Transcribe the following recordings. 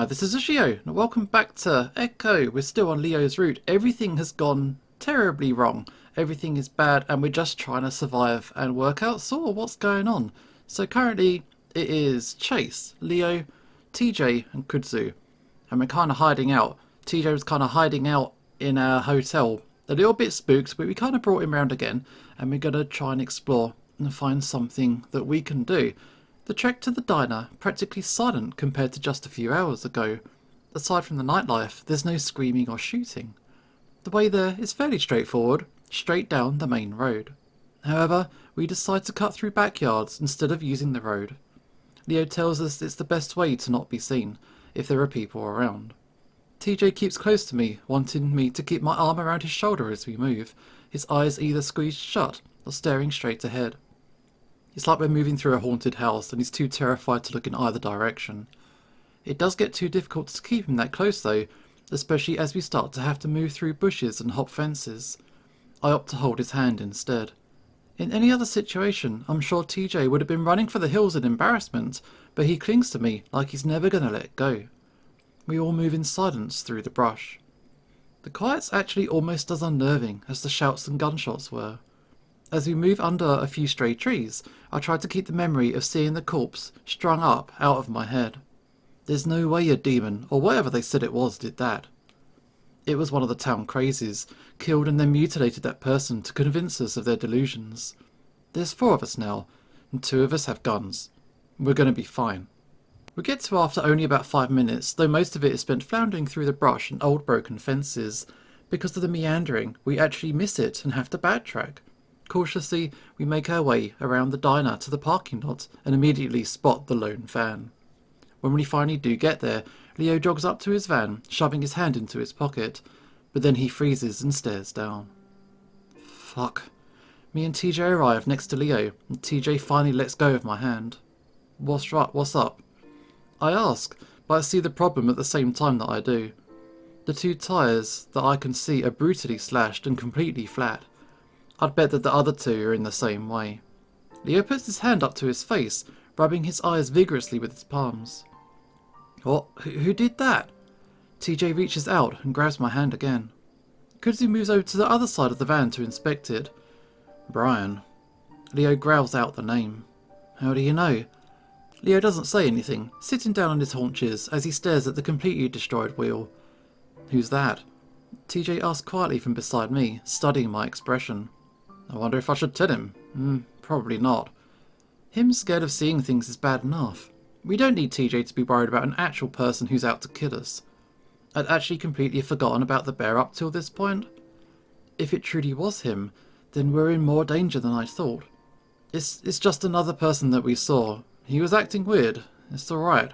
Hi, this is Ushio, and welcome back to Echo. We're still on Leo's route. Everything has gone terribly wrong. Everything is bad, and we're just trying to survive and work out sort of what's going on. So currently, it is Chase, Leo, TJ, and Kudzu. And we're kind of hiding out. TJ was kind of hiding out in our hotel. A little bit spooked, but we kind of brought him round again, and we're going to try and explore and find something that we can do. The trek to the diner, practically silent compared to just a few hours ago. Aside from the nightlife, there's no screaming or shooting. The way there is fairly straightforward, straight down the main road. However, we decide to cut through backyards instead of using the road. Leo tells us it's the best way to not be seen, if there are people around. TJ keeps close to me, wanting me to keep my arm around his shoulder as we move, his eyes either squeezed shut or staring straight ahead. It's like we're moving through a haunted house and he's too terrified to look in either direction. It does get too difficult to keep him that close though, especially as we start to have to move through bushes and hop fences. I opt to hold his hand instead. In any other situation, I'm sure TJ would have been running for the hills in embarrassment, but he clings to me like he's never going to let go. We all move in silence through the brush. The quiet's actually almost as unnerving as the shouts and gunshots were. As we move under a few stray trees, I try to keep the memory of seeing the corpse strung up out of my head. There's no way a demon, or whatever they said it was, did that. It was one of the town crazies, killed and then mutilated that person to convince us of their delusions. There's 4 of us now, and 2 of us have guns. We're going to be fine. We get to after only about 5 minutes, though most of it is spent floundering through the brush and old broken fences. Because of the meandering, we actually miss it and have to backtrack. Cautiously, we make our way around the diner to the parking lot and immediately spot the lone van. When we finally do get there, Leo jogs up to his van, shoving his hand into his pocket, but then he freezes and stares down. Fuck. Me and TJ arrive next to Leo, and TJ finally lets go of my hand. What's up? I ask, but I see the problem at the same time that I do. The 2 tyres that I can see are brutally slashed and completely flat. I'd bet that the other 2 are in the same way. Leo puts his hand up to his face, rubbing his eyes vigorously with his palms. What? Who did that? TJ reaches out and grabs my hand again. Kudzu moves over to the other side of the van to inspect it. Brian. Leo growls out the name. How do you know? Leo doesn't say anything, sitting down on his haunches as he stares at the completely destroyed wheel. Who's that? TJ asks quietly from beside me, studying my expression. I wonder if I should tell him. Probably not. Him scared of seeing things is bad enough. We don't need TJ to be worried about an actual person who's out to kill us. I'd actually completely forgotten about the bear up till this point. If it truly was him, then we're in more danger than I thought. It's just another person that we saw. He was acting weird. It's alright.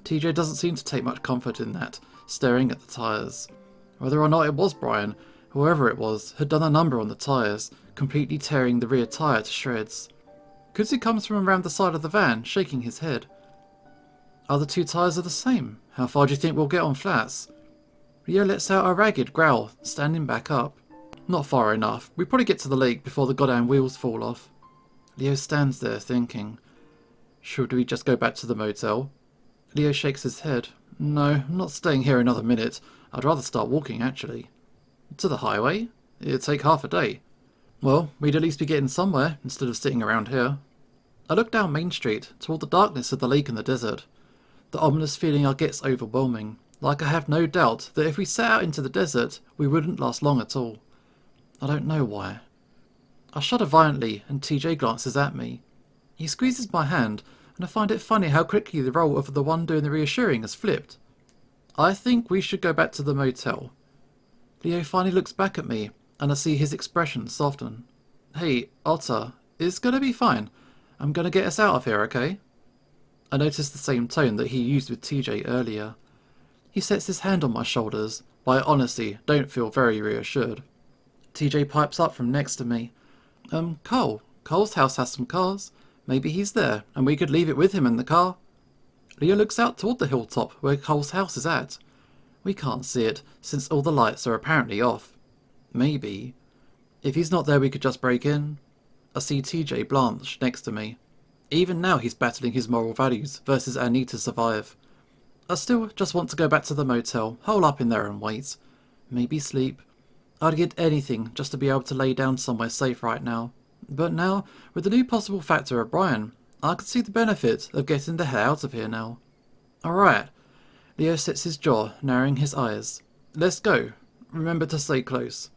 TJ doesn't seem to take much comfort in that, staring at the tyres. Whether or not it was Brian, whoever it was, had done a number on the tyres, completely tearing the rear tyre to shreds. Kudzu comes from around the side of the van, shaking his head. Other 2 tyres are the same. How far do you think we'll get on flats? Leo lets out a ragged growl, standing back up. Not far enough. We probably get to the lake before the goddamn wheels fall off. Leo stands there thinking. Should we just go back to the motel? Leo shakes his head. No, I'm not staying here another minute. I'd rather start walking, actually. To the highway? It'd take half a day. Well, we'd at least be getting somewhere, instead of sitting around here. I look down Main Street, toward the darkness of the lake and the desert. The ominous feeling I get's overwhelming, like I have no doubt that if we set out into the desert, we wouldn't last long at all. I don't know why. I shudder violently, and TJ glances at me. He squeezes my hand, and I find it funny how quickly the role of the one doing the reassuring has flipped. I think we should go back to the motel. Leo finally looks back at me, and I see his expression soften. Hey, Otter, it's gonna be fine. I'm gonna get us out of here, okay? I notice the same tone that he used with TJ earlier. He sets his hand on my shoulders, but I honestly don't feel very reassured. TJ pipes up from next to me. Cole. Cole's house has some cars. Maybe he's there, and we could leave it with him in the car. Leo looks out toward the hilltop where Cole's house is at. We can't see it, since all the lights are apparently off. Maybe. If he's not there, we could just break in. I see TJ blanch next to me. Even now he's battling his moral values versus our need to survive. I still just want to go back to the motel, hole up in there and wait. Maybe sleep. I'd get anything just to be able to lay down somewhere safe right now. But now, with the new possible factor of Brian, I can see the benefit of getting the hell out of here now. Alright. Leo sets his jaw, narrowing his eyes. Let's go. Remember to stay close.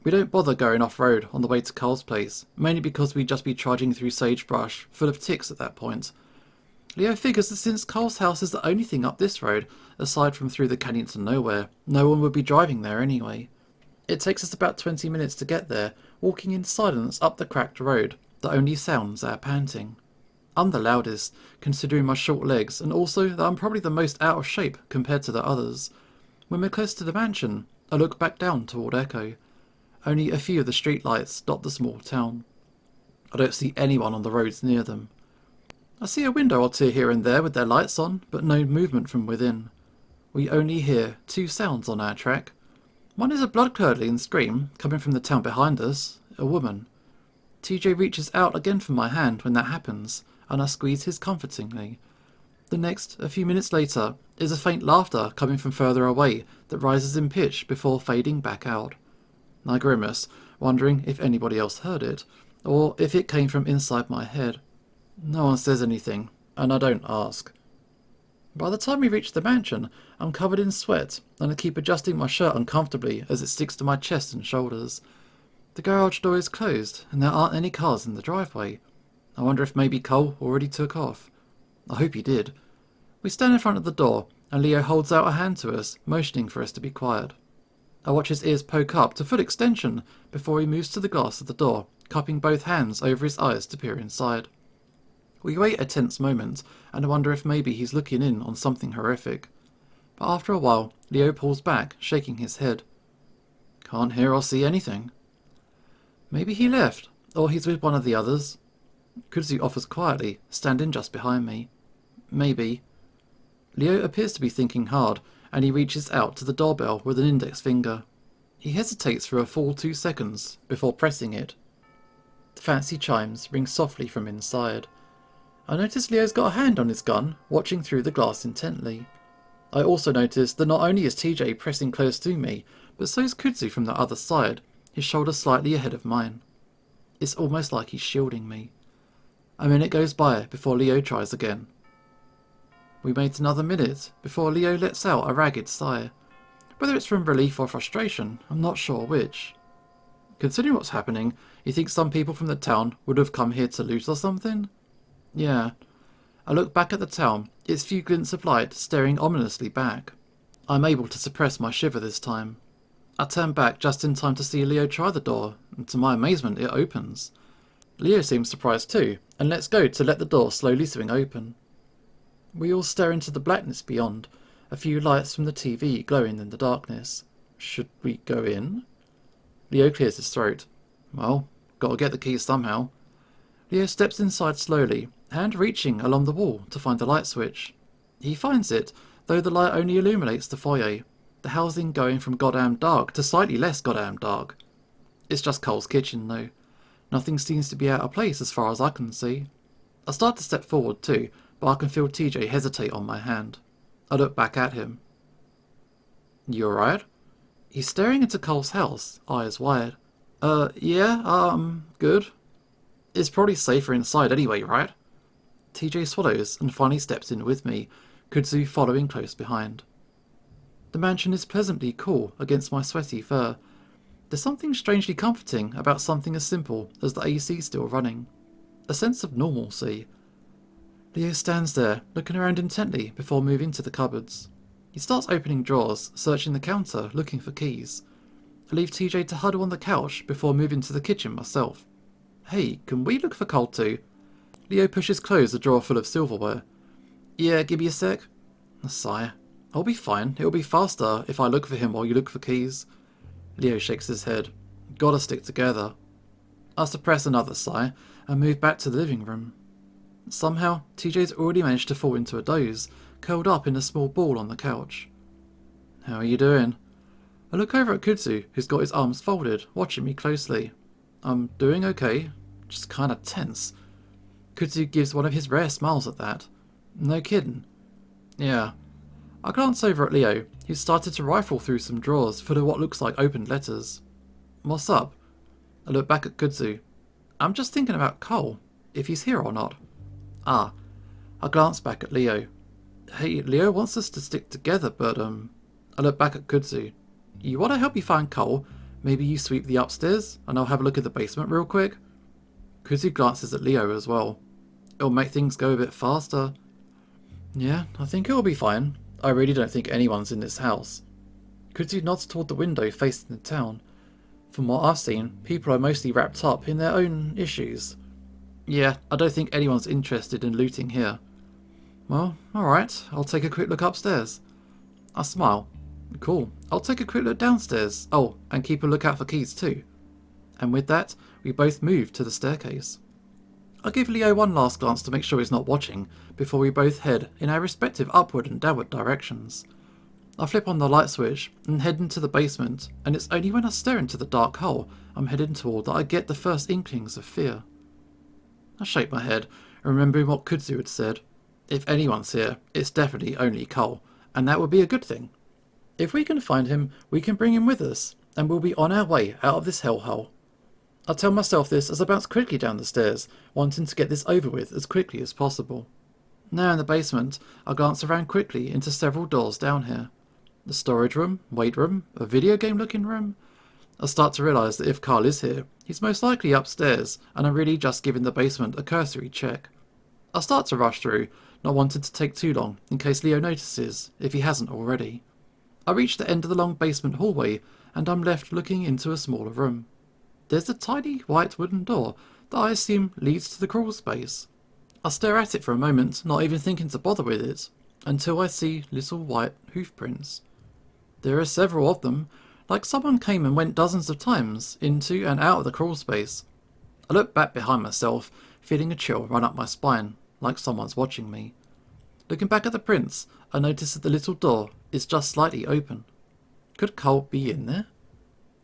We don't bother going off-road on the way to Carl's place, mainly because we'd just be trudging through sagebrush, full of ticks at that point. Leo figures that since Carl's house is the only thing up this road, aside from through the canyon to nowhere, no one would be driving there anyway. It takes us about 20 minutes to get there, walking in silence up the cracked road that only sounds our panting. I'm the loudest, considering my short legs, and also that I'm probably the most out of shape compared to the others. When we're close to the mansion, I look back down toward Echo. Only a few of the streetlights dot the small town. I don't see anyone on the roads near them. I see a window or two here and there with their lights on, but no movement from within. We only hear two sounds on our track. One is a blood-curdling scream coming from the town behind us, a woman. TJ reaches out again for my hand when that happens, and I squeeze his comfortingly. The next, a few minutes later, is a faint laughter coming from further away that rises in pitch before fading back out. I grimace, wondering if anybody else heard it, or if it came from inside my head. No one says anything, and I don't ask. By the time we reach the mansion, I'm covered in sweat, and I keep adjusting my shirt uncomfortably as it sticks to my chest and shoulders. The garage door is closed, and there aren't any cars in the driveway. I wonder if maybe Cole already took off. I hope he did. We stand in front of the door, and Leo holds out a hand to us, motioning for us to be quiet. I watch his ears poke up to full extension before he moves to the glass of the door, cupping both hands over his eyes to peer inside. We wait a tense moment, and I wonder if maybe he's looking in on something horrific. But after a while, Leo pulls back, shaking his head. Can't hear or see anything. Maybe he left, or he's with one of the others. Kudzu offers quietly, standing just behind me. Maybe. Leo appears to be thinking hard, and he reaches out to the doorbell with an index finger. He hesitates for a full 2 seconds before pressing it. The fancy chimes ring softly from inside. I notice Leo's got a hand on his gun, watching through the glass intently. I also notice that not only is TJ pressing close to me, but so is Kudzu from the other side, his shoulder slightly ahead of mine. It's almost like he's shielding me. A minute goes by before Leo tries again. We wait another minute before Leo lets out a ragged sigh. Whether it's from relief or frustration, I'm not sure which. Considering what's happening, you think some people from the town would have come here to loot or something? Yeah. I look back at the town, its few glints of light staring ominously back. I'm able to suppress my shiver this time. I turn back just in time to see Leo try the door, and to my amazement it opens. Leo seems surprised too, and lets go to let the door slowly swing open. We all stare into the blackness beyond, a few lights from the TV glowing in the darkness. Should we go in? Leo clears his throat. Well, gotta get the keys somehow. Leo steps inside slowly, hand reaching along the wall to find the light switch. He finds it, though the light only illuminates the foyer, the housing going from goddamn dark to slightly less goddamn dark. It's just Cole's kitchen, though. Nothing seems to be out of place as far as I can see. I start to step forward too, but I can feel TJ hesitate on my hand. I look back at him. You alright? He's staring into Cole's house, eyes wide. Yeah, good. It's probably safer inside anyway, right? TJ swallows and finally steps in with me, Kudzu following close behind. The mansion is pleasantly cool against my sweaty fur. There's something strangely comforting about something as simple as the AC still running. A sense of normalcy. Leo stands there, looking around intently before moving to the cupboards. He starts opening drawers, searching the counter, looking for keys. I leave TJ to huddle on the couch before moving to the kitchen myself. Hey, can we look for Cole too? Leo pushes closed a drawer full of silverware. Yeah, give me a sec. A sigh. I'll be fine. It'll be faster if I look for him while you look for keys. Leo shakes his head. Gotta stick together. I suppress another sigh and move back to the living room. Somehow, TJ's already managed to fall into a doze, curled up in a small ball on the couch. How are you doing? I look over at Kudzu, who's got his arms folded, watching me closely. I'm doing okay, just kinda tense. Kudzu gives one of his rare smiles at that. No kidding. Yeah. I glance over at Leo, who started to rifle through some drawers full of what looks like opened letters. What's up? I look back at Kudzu. I'm just thinking about Cole, if he's here or not. Ah. I glance back at Leo. Hey, Leo wants us to stick together, but I look back at Kudzu. You want to help me find Cole? Maybe you sweep the upstairs, and I'll have a look at the basement real quick? Kudzu glances at Leo as well. It'll make things go a bit faster. Yeah, I think it'll be fine. I really don't think anyone's in this house. Kudzu nods toward the window facing the town. From what I've seen, people are mostly wrapped up in their own issues. Yeah, I don't think anyone's interested in looting here. Well, alright, I'll take a quick look upstairs. I smile. Cool, I'll take a quick look downstairs. Oh, and keep a lookout for keys too. And with that, we both move to the staircase. I give Leo one last glance to make sure he's not watching, before we both head in our respective upward and downward directions. I flip on the light switch and head into the basement, and it's only when I stare into the dark hole I'm heading toward that I get the first inklings of fear. I shake my head, remembering what Kudzu had said. If anyone's here, it's definitely only Cole, and that would be a good thing. If we can find him, we can bring him with us, and we'll be on our way out of this hellhole. I tell myself this as I bounce quickly down the stairs, wanting to get this over with as quickly as possible. Now in the basement, I glance around quickly into several doors down here. The storage room, weight room, a video game looking room. I start to realise that if Carl is here, he's most likely upstairs, and I'm really just giving the basement a cursory check. I start to rush through, not wanting to take too long in case Leo notices, if he hasn't already. I reach the end of the long basement hallway, and I'm left looking into a smaller room. There's a tiny white wooden door that I assume leads to the crawl space. I stare at it for a moment, not even thinking to bother with it, until I see little white hoof prints. There are several of them, like someone came and went dozens of times into and out of the crawl space. I look back behind myself, feeling a chill run up my spine, like someone's watching me. Looking back at the prints, I notice that the little door is just slightly open. Could Cole be in there?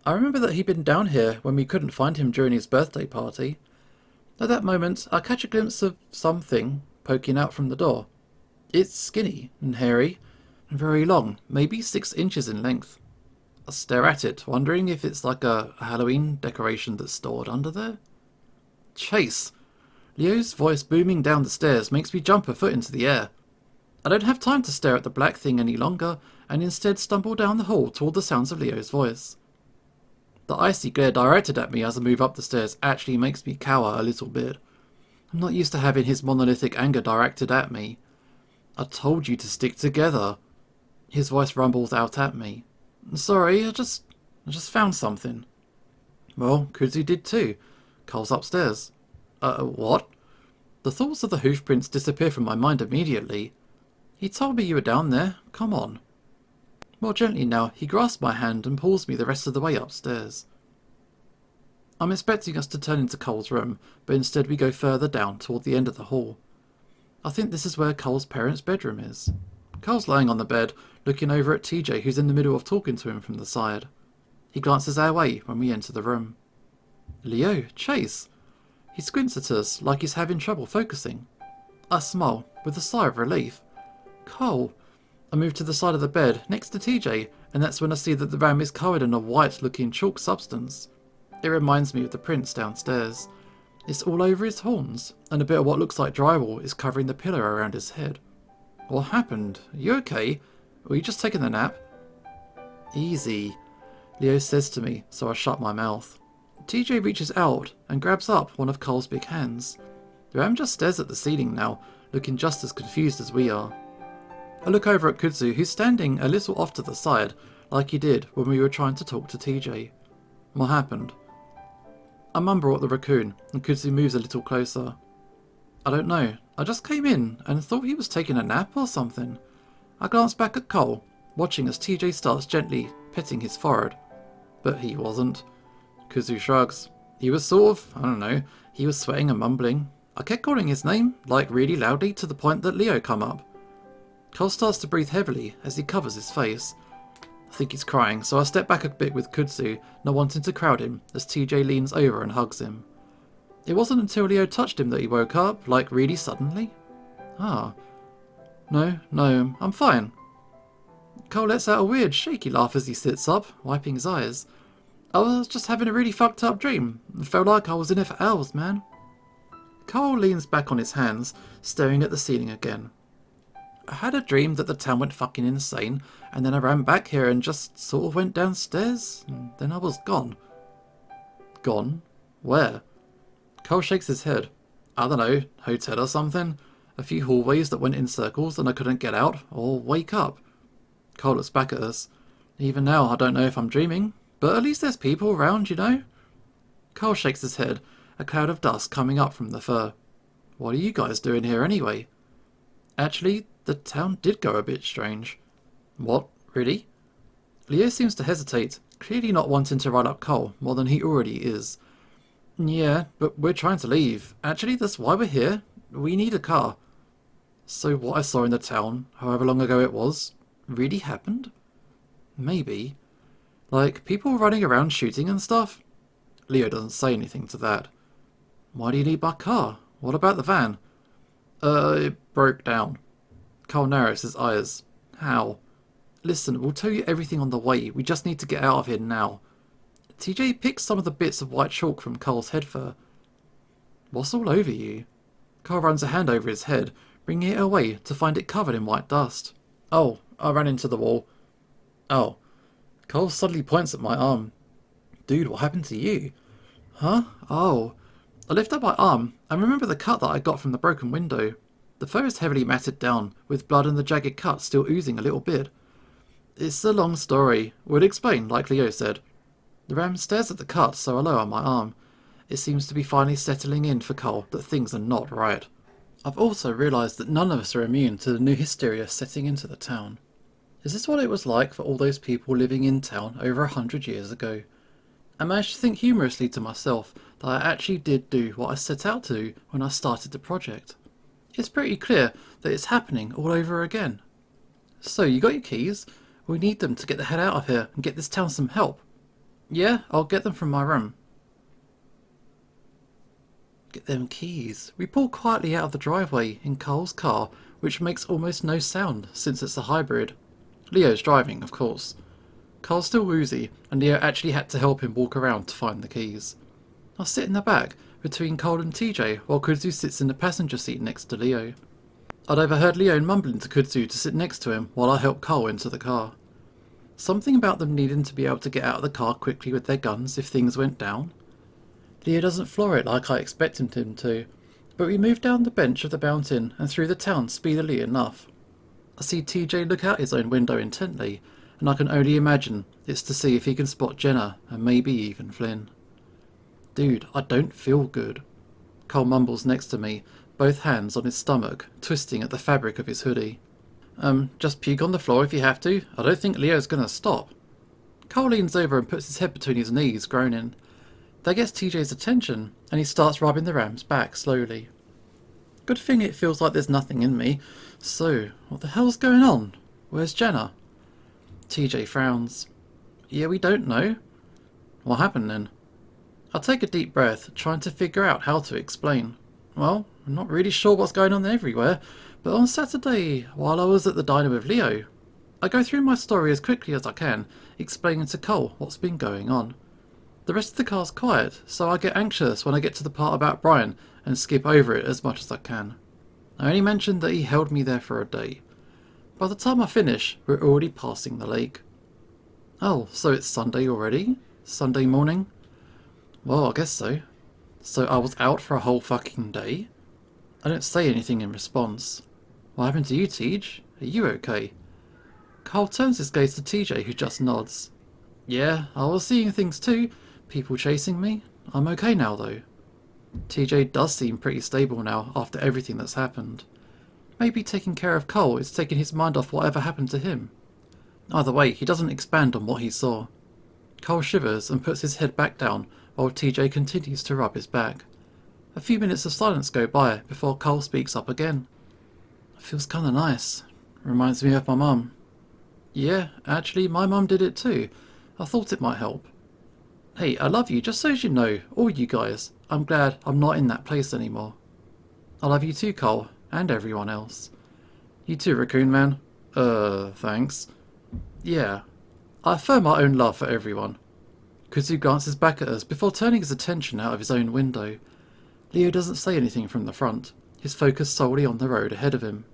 I remember that he'd been down here when we couldn't find him during his birthday party. At that moment, I catch a glimpse of something poking out from the door. It's skinny and hairy and very long, maybe 6 inches in length. I stare at it, wondering if it's like a Halloween decoration that's stored under there. Chase! Leo's voice booming down the stairs makes me jump a foot into the air. I don't have time to stare at the black thing any longer, and instead stumble down the hall toward the sounds of Leo's voice. The icy glare directed at me as I move up the stairs actually makes me cower a little bit. I'm not used to having his monolithic anger directed at me. I told you to stick together. His voice rumbles out at me. Sorry, I just found something. Well, Kudzu did too. Cole's upstairs. What? The thoughts of the hoof prints disappear from my mind immediately. He told me you were down there. Come on. More gently now, he grasps my hand and pulls me the rest of the way upstairs. I'm expecting us to turn into Cole's room, but instead we go further down toward the end of the hall. I think this is where Cole's parents' bedroom is. Cole's lying on the bed, looking over at TJ, who's in the middle of talking to him from the side. He glances our way when we enter the room. Leo, Chase. He squints at us like he's having trouble focusing. I smile, with a sigh of relief. Cole. I move to the side of the bed, next to TJ, and that's when I see that the room is covered in a white-looking chalk substance. It reminds me of the prints downstairs. It's all over his horns, and a bit of what looks like drywall is covering the pillow around his head. What happened? Are you okay? Were you just taking a nap? Easy, Leo says to me, so I shut my mouth. TJ reaches out and grabs up one of Cole's big hands. The ram just stares at the ceiling now, looking just as confused as we are. I look over at Kudzu, who's standing a little off to the side, like he did when we were trying to talk to TJ. What happened? I mumble at the raccoon, and Kudzu moves a little closer. I don't know. I just came in and thought he was taking a nap or something. I glance back at Cole, watching as TJ starts gently petting his forehead. But he wasn't. Kudzu shrugs. He was sort of, I don't know, he was sweating and mumbling. I kept calling his name, like really loudly, to the point that Leo come up. Cole starts to breathe heavily as he covers his face. I think he's crying, so I step back a bit with Kudzu, not wanting to crowd him, as TJ leans over and hugs him. It wasn't until Leo touched him that he woke up, like really suddenly. Ah. No, I'm fine. Cole lets out a weird, shaky laugh as he sits up, wiping his eyes. I was just having a really fucked up dream. It felt like I was in it for hours, man. Cole leans back on his hands, staring at the ceiling again. I had a dream that the town went fucking insane, and then I ran back here and just sort of went downstairs, and then I was gone. Gone? Where? Cole shakes his head. I don't know, hotel or something? A few hallways that went in circles and I couldn't get out, or wake up. Cole looks back at us. Even now I don't know if I'm dreaming, but at least there's people around, you know? Cole shakes his head, a cloud of dust coming up from the fur. What are you guys doing here anyway? Actually, the town did go a bit strange. What? Really? Leo seems to hesitate, clearly not wanting to rile up Cole more than he already is. Yeah, but we're trying to leave. Actually, that's why we're here. We need a car. So what I saw in the town, however long ago it was, really happened? Maybe. Like, people running around shooting and stuff? Leo doesn't say anything to that. Why do you need my car? What about the van? It broke down. Cole narrows his eyes. How? Listen, we'll tell you everything on the way. We just need to get out of here now. TJ picks some of the bits of white chalk from Cole's head fur. What's all over you? Cole runs a hand over his head, bringing it away to find it covered in white dust. Oh, I ran into the wall. Oh. Cole suddenly points at my arm. Dude, what happened to you? Huh? Oh. I lift up my arm and remember the cut that I got from the broken window. The fur is heavily matted down, with blood and the jagged cut still oozing a little bit. It's a long story. We'll explain, like Leo said. The ram stares at the cut, so I lower my arm. It seems to be finally settling in for Cole that things are not right. I've also realised that none of us are immune to the new hysteria setting into the town. Is this what it was like for all those people living in town over 100 years ago? I managed to think humorously to myself that I actually did do what I set out to do when I started the project. It's pretty clear that it's happening all over again. So, you got your keys? We need them to get the hell out of here and get this town some help. Yeah, I'll get them from my room. Get them keys. We pull quietly out of the driveway in Cole's car, which makes almost no sound since it's a hybrid. Leo's driving, of course. Cole's still woozy, and Leo actually had to help him walk around to find the keys. I sit in the back, between Cole and TJ, while Kudzu sits in the passenger seat next to Leo. I'd overheard Leo mumbling to Kudzu to sit next to him while I helped Cole into the car. Something about them needing to be able to get out of the car quickly with their guns if things went down. Leo doesn't floor it like I expected him to, but we move down the bench of the mountain and through the town speedily enough. I see TJ look out his own window intently, and I can only imagine it's to see if he can spot Jenna and maybe even Flynn. Dude, I don't feel good. Cole mumbles next to me, both hands on his stomach, twisting at the fabric of his hoodie. Just puke on the floor if you have to. I don't think Leo's gonna stop. Cole leans over and puts his head between his knees, groaning. That gets TJ's attention, and he starts rubbing the ram's back slowly. Good thing it feels like there's nothing in me. So, what the hell's going on? Where's Jenna? TJ frowns. Yeah, we don't know. What happened then? I take a deep breath, trying to figure out how to explain. Well, I'm not really sure what's going on everywhere, but on Saturday, while I was at the diner with Leo, I go through my story as quickly as I can, explaining to Cole what's been going on. The rest of the car's quiet, so I get anxious when I get to the part about Brian and skip over it as much as I can. I only mentioned that he held me there for a day. By the time I finish, we're already passing the lake. Oh, so it's Sunday already? Sunday morning? Well, I guess so. So I was out for a whole fucking day? I don't say anything in response. What happened to you, Tej? Are you okay? Cole turns his gaze to TJ, who just nods. Yeah, I was seeing things too. People chasing me. I'm okay now, though. TJ does seem pretty stable now after everything that's happened. Maybe taking care of Cole is taking his mind off whatever happened to him. Either way, he doesn't expand on what he saw. Cole shivers and puts his head back down while TJ continues to rub his back. A few minutes of silence go by before Cole speaks up again. It feels kinda nice. Reminds me of my mum. Yeah, actually my mum did it too. I thought it might help. Hey, I love you, just so as you know, all you guys. I'm glad I'm not in that place anymore. I love you too, Cole, and everyone else. You too, Raccoon Man. Thanks. Yeah, I affirm my own love for everyone. Kuzu glances back at us before turning his attention out of his own window. Leo doesn't say anything from the front, his focus solely on the road ahead of him.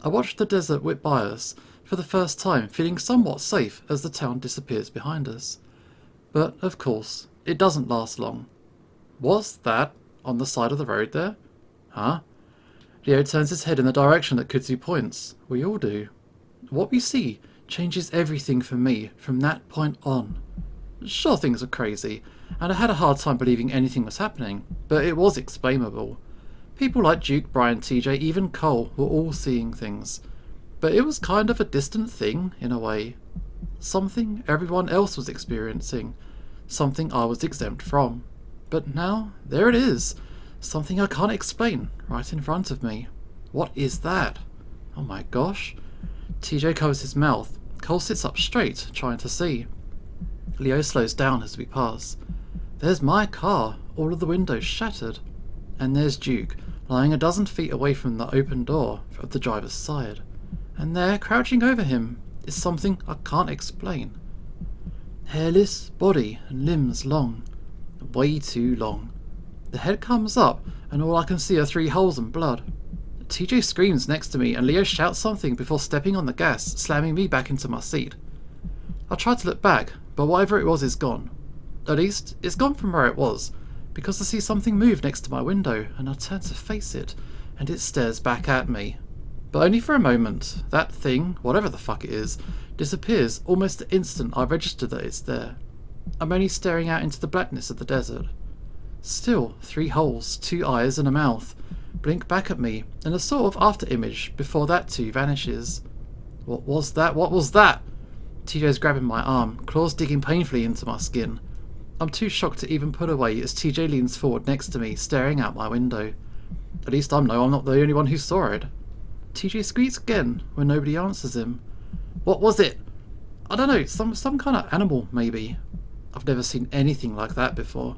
I watch the desert whip by us, for the first time feeling somewhat safe as the town disappears behind us. But, of course, it doesn't last long. Was that on the side of the road there? Huh? Leo turns his head in the direction that Kudzu points. We all do. What we see changes everything for me from that point on. Sure, things were crazy, and I had a hard time believing anything was happening, but it was explainable. People like Duke, Brian, TJ, even Cole were all seeing things. But it was kind of a distant thing, in a way. Something everyone else was experiencing. Something I was exempt from. But now, there it is. Something I can't explain, right in front of me. What is that? Oh my gosh. TJ covers his mouth. Cole sits up straight, trying to see. Leo slows down as we pass. There's my car, all of the windows shattered. And there's Duke, lying a dozen feet away from the open door of the driver's side. And there, crouching over him, is something I can't explain. Hairless, body and limbs long. Way too long. The head comes up, and all I can see are 3 holes and blood. TJ screams next to me, and Leo shouts something before stepping on the gas, slamming me back into my seat. I try to look back, but whatever it was is gone. At least, it's gone from where it was, because I see something move next to my window, and I turn to face it, and it stares back at me. But only for a moment. That thing, whatever the fuck it is, disappears almost the instant I register that it's there. I'm only staring out into the blackness of the desert. Still, 3 holes, 2 eyes and a mouth, blink back at me in a sort of after-image before that too vanishes. What was that? What was that? TJ's grabbing my arm, claws digging painfully into my skin. I'm too shocked to even put away as TJ leans forward next to me, staring out my window. At least I know I'm not the only one who saw it. TJ squeaks again when nobody answers him. What was it? I don't know, some kind of animal, maybe. I've never seen anything like that before.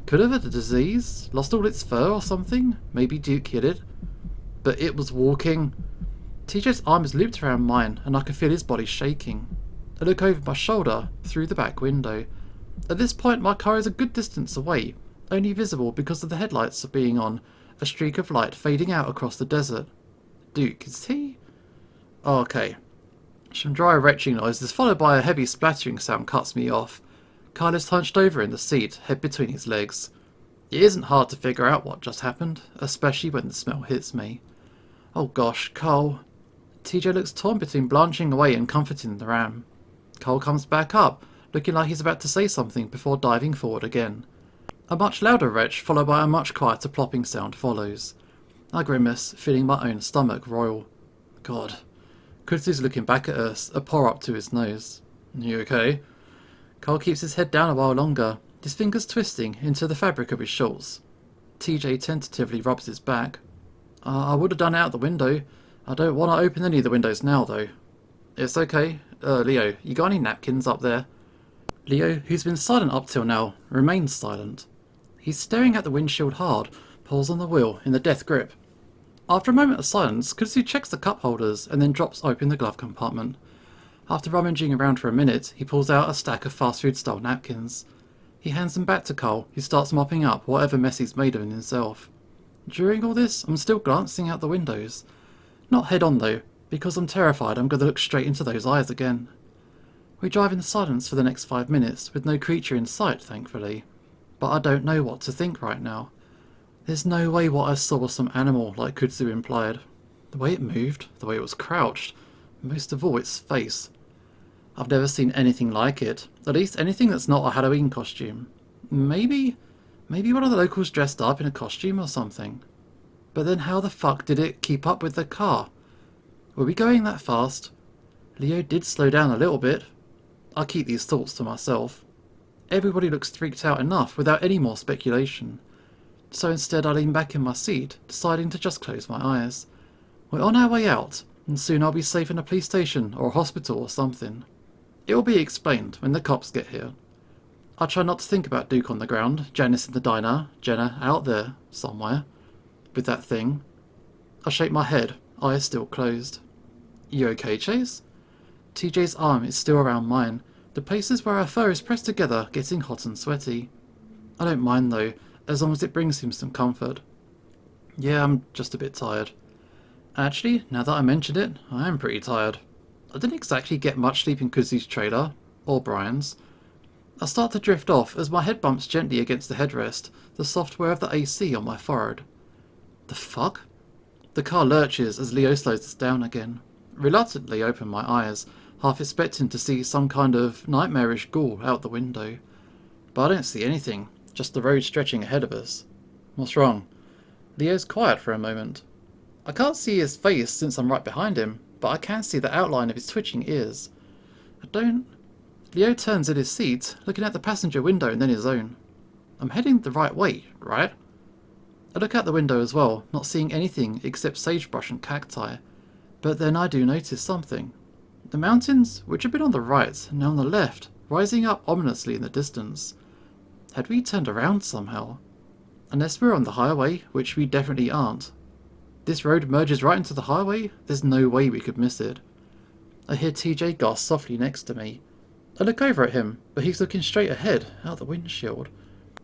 Could have had a disease, lost all its fur or something. Maybe Duke hid it. But it was walking. TJ's arm is looped around mine, and I can feel his body shaking. I look over my shoulder, through the back window. At this point, my car is a good distance away, only visible because of the headlights being on, a streak of light fading out across the desert. Duke, is he? Oh, okay. Some dry retching noises, followed by a heavy splattering sound, cuts me off. Kyle is hunched over in the seat, head between his legs. It isn't hard to figure out what just happened, especially when the smell hits me. Oh gosh, Cole. TJ looks torn between blanching away and comforting the ram. Cole comes back up, looking like he's about to say something before diving forward again. A much louder retch, followed by a much quieter plopping sound, follows. I grimace, feeling my own stomach roil. God. Kudzu's looking back at us, a paw up to his nose. You okay? Cole keeps his head down a while longer, his fingers twisting into the fabric of his shorts. TJ tentatively rubs his back. I would have done it out the window. I don't want to open any of the windows now, though. It's okay. Leo, you got any napkins up there? Leo, who's been silent up till now, remains silent. He's staring at the windshield hard, pulls on the wheel in the death grip. After a moment of silence, Kudzu checks the cup holders and then drops open the glove compartment. After rummaging around for a minute, he pulls out a stack of fast food style napkins. He hands them back to Cole, who starts mopping up whatever mess he's made of himself. During all this, I'm still glancing out the windows. Not head on though, because I'm terrified I'm going to look straight into those eyes again. We drive in silence for the next 5 minutes, with no creature in sight, thankfully. But I don't know what to think right now. There's no way what I saw was some animal, like Kudzu implied. The way it moved, the way it was crouched, most of all its face. I've never seen anything like it, at least anything that's not a Halloween costume. Maybe one of the locals dressed up in a costume or something. But then how the fuck did it keep up with the car? Were we going that fast? Leo did slow down a little bit. I keep these thoughts to myself. Everybody looks freaked out enough without any more speculation. So instead I lean back in my seat, deciding to just close my eyes. We're on our way out, and soon I'll be safe in a police station or a hospital or something. It will be explained when the cops get here. I try not to think about Duke on the ground, Janice in the diner, Jenna out there, somewhere, with that thing. I shake my head, eyes still closed. You okay, Chase? TJ's arm is still around mine, the places where our fur is pressed together getting hot and sweaty. I don't mind though, as long as it brings him some comfort. Yeah, I'm just a bit tired. Actually, now that I mention it, I am pretty tired. I didn't exactly get much sleep in Kudzy's trailer, or Brian's. I start to drift off as my head bumps gently against the headrest, the soft wear of the AC on my forehead. The fuck? The car lurches as Leo slows us down again. Reluctantly open my eyes, half expecting to see some kind of nightmarish ghoul out the window. But I don't see anything, just the road stretching ahead of us. What's wrong? Leo's quiet for a moment. I can't see his face since I'm right behind him, but I can see the outline of his twitching ears. Leo turns in his seat, looking at the passenger window and then his own. I'm heading the right way, right? I look out the window as well, not seeing anything except sagebrush and cacti. But then I do notice something. The mountains, which had been on the right, are now on the left, rising up ominously in the distance. Had we turned around somehow? Unless we're on the highway, which we definitely aren't. This road merges right into the highway, there's no way we could miss it. I hear TJ gasp softly next to me. I look over at him, but he's looking straight ahead, out the windshield.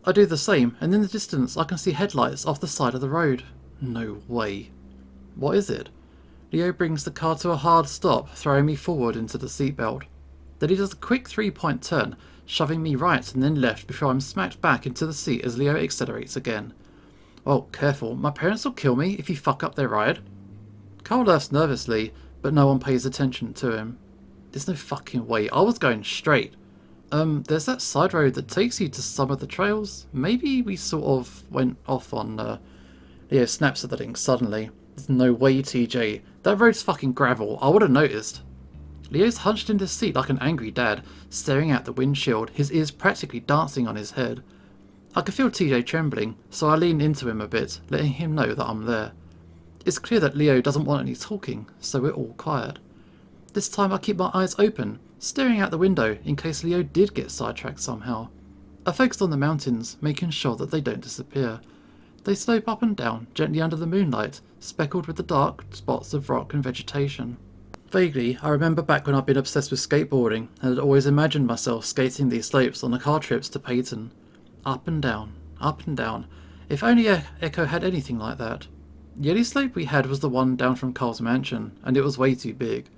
I do the same, and in the distance I can see headlights off the side of the road. No way. What is it? Leo brings the car to a hard stop, throwing me forward into the seatbelt. Then he does a quick 3-point turn, shoving me right and then left before I'm smacked back into the seat as Leo accelerates again. Oh, careful, my parents will kill me if you fuck up their ride. Carl laughs nervously, but no one pays attention to him. There's no fucking way, I was going straight. There's that side road that takes you to some of the trails. Maybe we sort of went off on, Leo snaps at the thing suddenly. There's no way, TJ. That road's fucking gravel, I would have noticed. Leo's hunched in his seat like an angry dad, staring out the windshield, his ears practically dancing on his head. I can feel TJ trembling, so I lean into him a bit, letting him know that I'm there. It's clear that Leo doesn't want any talking, so we're all quiet. This time I keep my eyes open, staring out the window in case Leo did get sidetracked somehow. I focus on the mountains, making sure that they don't disappear. They slope up and down, gently under the moonlight, speckled with the dark spots of rock and vegetation. Vaguely, I remember back when I'd been obsessed with skateboarding and had always imagined myself skating these slopes on the car trips to Peyton. Up and down, up and down. If only Echo had anything like that. The only slope we had was the one down from Carl's mansion, and it was way too big.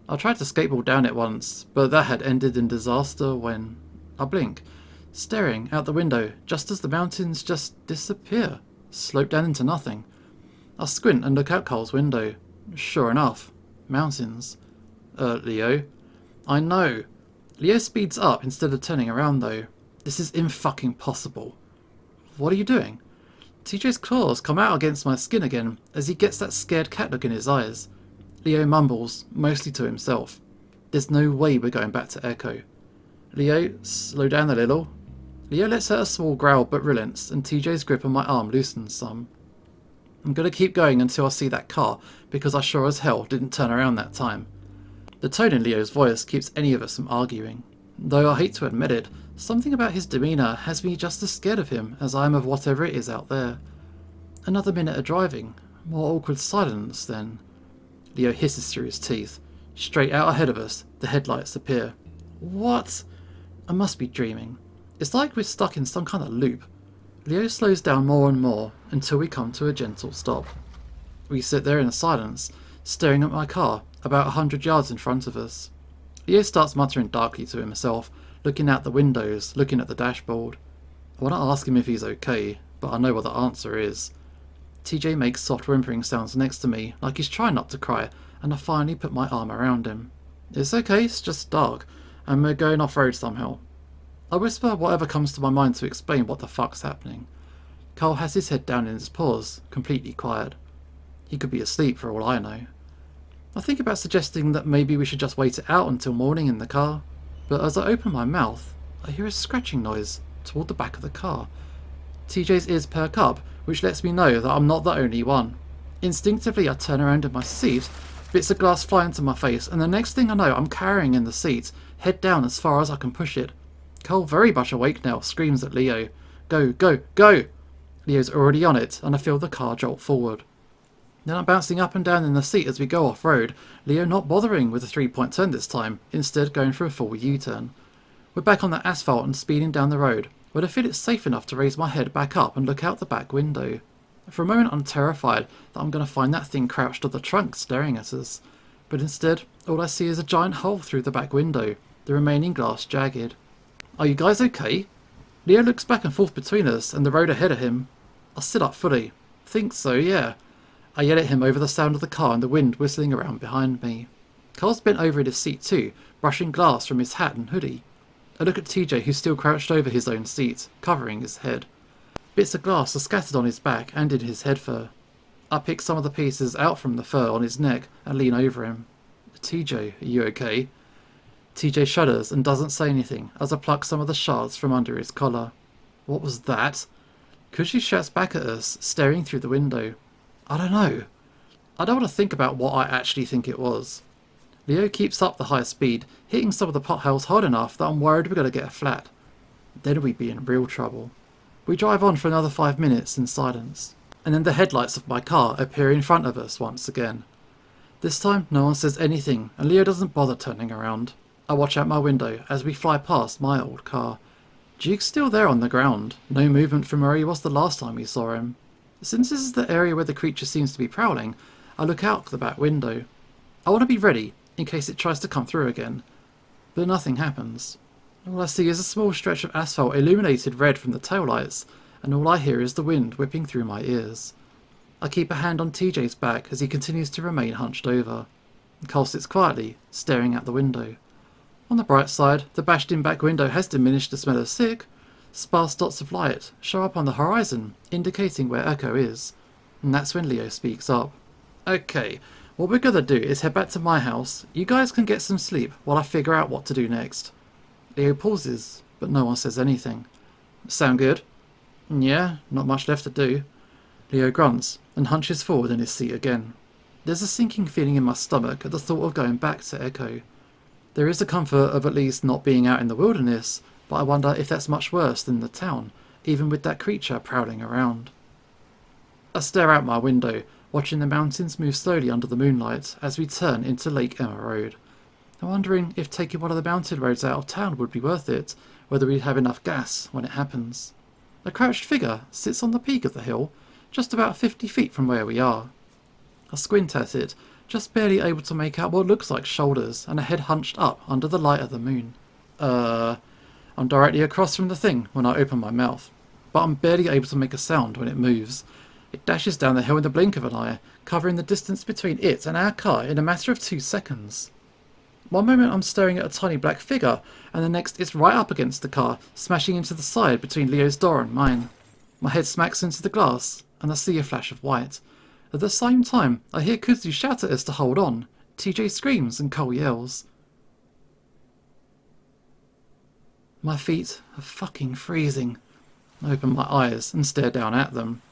I tried to skateboard down it once, but that had ended in disaster when I blink, staring out the window just as the mountains just disappear, slope down into nothing. I squint and look out Carl's window. Sure enough, mountains. Leo? I know. Leo speeds up instead of turning around though. This is in-fucking possible. What are you doing? TJ's claws come out against my skin again as he gets that scared cat look in his eyes. Leo mumbles, mostly to himself. There's no way we're going back to Echo. Leo, slow down a little. Leo lets out a small growl but relents, and TJ's grip on my arm loosens some. I'm gonna keep going until I see that car, because I sure as hell didn't turn around that time. The tone in Leo's voice keeps any of us from arguing. Though I hate to admit it, something about his demeanour has me just as scared of him as I am of whatever it is out there. Another minute of driving, more awkward silence then. Leo hisses through his teeth. Straight out ahead of us, the headlights appear. What? I must be dreaming. It's like we're stuck in some kind of loop. Leo slows down more and more until we come to a gentle stop. We sit there in silence, staring at my car, about 100 yards in front of us. Leo starts muttering darkly to himself, looking out the windows, looking at the dashboard. I want to ask him if he's okay, but I know what the answer is. TJ makes soft whimpering sounds next to me, like he's trying not to cry, and I finally put my arm around him. It's okay, it's just dark, and we're going off-road somehow. I whisper whatever comes to my mind to explain what the fuck's happening. Carl has his head down in his paws, completely quiet. He could be asleep for all I know. I think about suggesting that maybe we should just wait it out until morning in the car, but as I open my mouth, I hear a scratching noise toward the back of the car. TJ's ears perk up, which lets me know that I'm not the only one. Instinctively I turn around in my seat, bits of glass fly into my face, and the next thing I know I'm carrying in the seat, head down as far as I can push it. Carl, very much awake now, screams at Leo. Go, go, go! Leo's already on it, and I feel the car jolt forward. Then I'm bouncing up and down in the seat as we go off-road, Leo not bothering with a 3-point turn this time, instead going for a full U-turn. We're back on the asphalt and speeding down the road, when I feel it's safe enough to raise my head back up and look out the back window. For a moment I'm terrified that I'm going to find that thing crouched on the trunk staring at us. But instead, all I see is a giant hole through the back window, the remaining glass jagged. Are you guys okay? Leo looks back and forth between us and the road ahead of him. I sit up fully. Think so, yeah. I yell at him over the sound of the car and the wind whistling around behind me. Carl's bent over in his seat too, brushing glass from his hat and hoodie. I look at TJ, who's still crouched over his own seat, covering his head. Bits of glass are scattered on his back and in his head fur. I pick some of the pieces out from the fur on his neck and lean over him. TJ, are you okay? TJ shudders and doesn't say anything as I pluck some of the shards from under his collar. What was that? Kushi shouts back at us, staring through the window. I don't know. I don't want to think about what I actually think it was. Leo keeps up the high speed, hitting some of the potholes hard enough that I'm worried we're going to get a flat. Then we'd be in real trouble. We drive on for another 5 minutes in silence, and then the headlights of my car appear in front of us once again. This time no one says anything and Leo doesn't bother turning around. I watch out my window as we fly past my old car. Duke's still there on the ground, no movement from where he was the last time we saw him. Since this is the area where the creature seems to be prowling, I look out the back window. I want to be ready in case it tries to come through again. But nothing happens. All I see is a small stretch of asphalt illuminated red from the taillights, and all I hear is the wind whipping through my ears. I keep a hand on TJ's back as he continues to remain hunched over. Cole sits quietly, staring out the window. On the bright side, the bashed-in back window has diminished the smell of sick. Sparse dots of light show up on the horizon, indicating where Echo is. And that's when Leo speaks up. Okay, what we're gonna do is head back to my house. You guys can get some sleep while I figure out what to do next. Leo pauses, but no one says anything. Sound good? Yeah, not much left to do. Leo grunts and hunches forward in his seat again. There's a sinking feeling in my stomach at the thought of going back to Echo. There is the comfort of at least not being out in the wilderness, but I wonder if that's much worse than the town, even with that creature prowling around. I stare out my window, watching the mountains move slowly under the moonlight as we turn into Lake Emma Road. I'm wondering if taking one of the mountain roads out of town would be worth it, whether we'd have enough gas when it happens. A crouched figure sits on the peak of the hill, just about 50 feet from where we are. I squint at it, just barely able to make out what looks like shoulders and a head hunched up under the light of the moon. I'm directly across from the thing when I open my mouth, but I'm barely able to make a sound when it moves. It dashes down the hill in the blink of an eye, covering the distance between it and our car in a matter of 2 seconds. One moment I'm staring at a tiny black figure, and the next it's right up against the car, smashing into the side between Leo's door and mine. My head smacks into the glass, and I see a flash of white. At the same time, I hear Kuzu shout at us to hold on. TJ screams and Cole yells. My feet are fucking freezing. I open my eyes and stare down at them.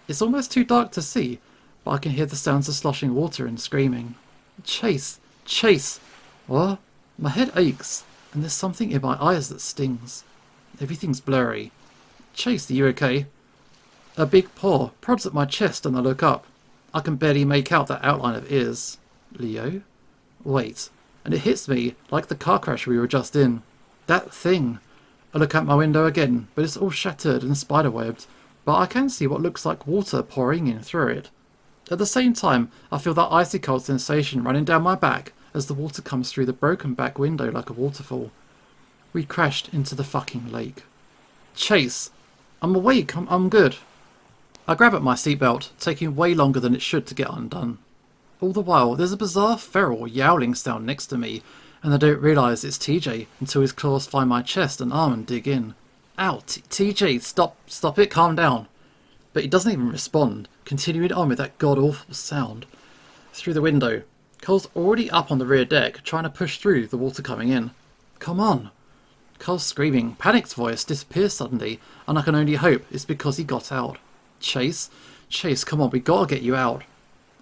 It's almost too dark to see, but I can hear the sounds of sloshing water and screaming. Chase! Chase! What? My head aches, and there's something in my eyes that stings. Everything's blurry. Chase, are you okay? A big paw prods at my chest and I look up. I can barely make out that outline of ears. Leo? Wait. And it hits me like the car crash we were just in. That thing. I look out my window again, but it's all shattered and spiderwebbed, but I can see what looks like water pouring in through it. At the same time, I feel that icy cold sensation running down my back as the water comes through the broken back window like a waterfall. We crashed into the fucking lake. Chase! I'm awake, I'm good. I grab at my seatbelt, taking way longer than it should to get undone. All the while, there's a bizarre feral yowling sound next to me, and I don't realise it's TJ until his claws find my chest and arm and dig in. Ow, TJ, stop it, calm down. But he doesn't even respond, continuing on with that god-awful sound. Through the window, Cole's already up on the rear deck, trying to push through the water coming in. Come on. Cole's screaming, panicked voice disappears suddenly, and I can only hope it's because he got out. Chase, come on, we gotta get you out.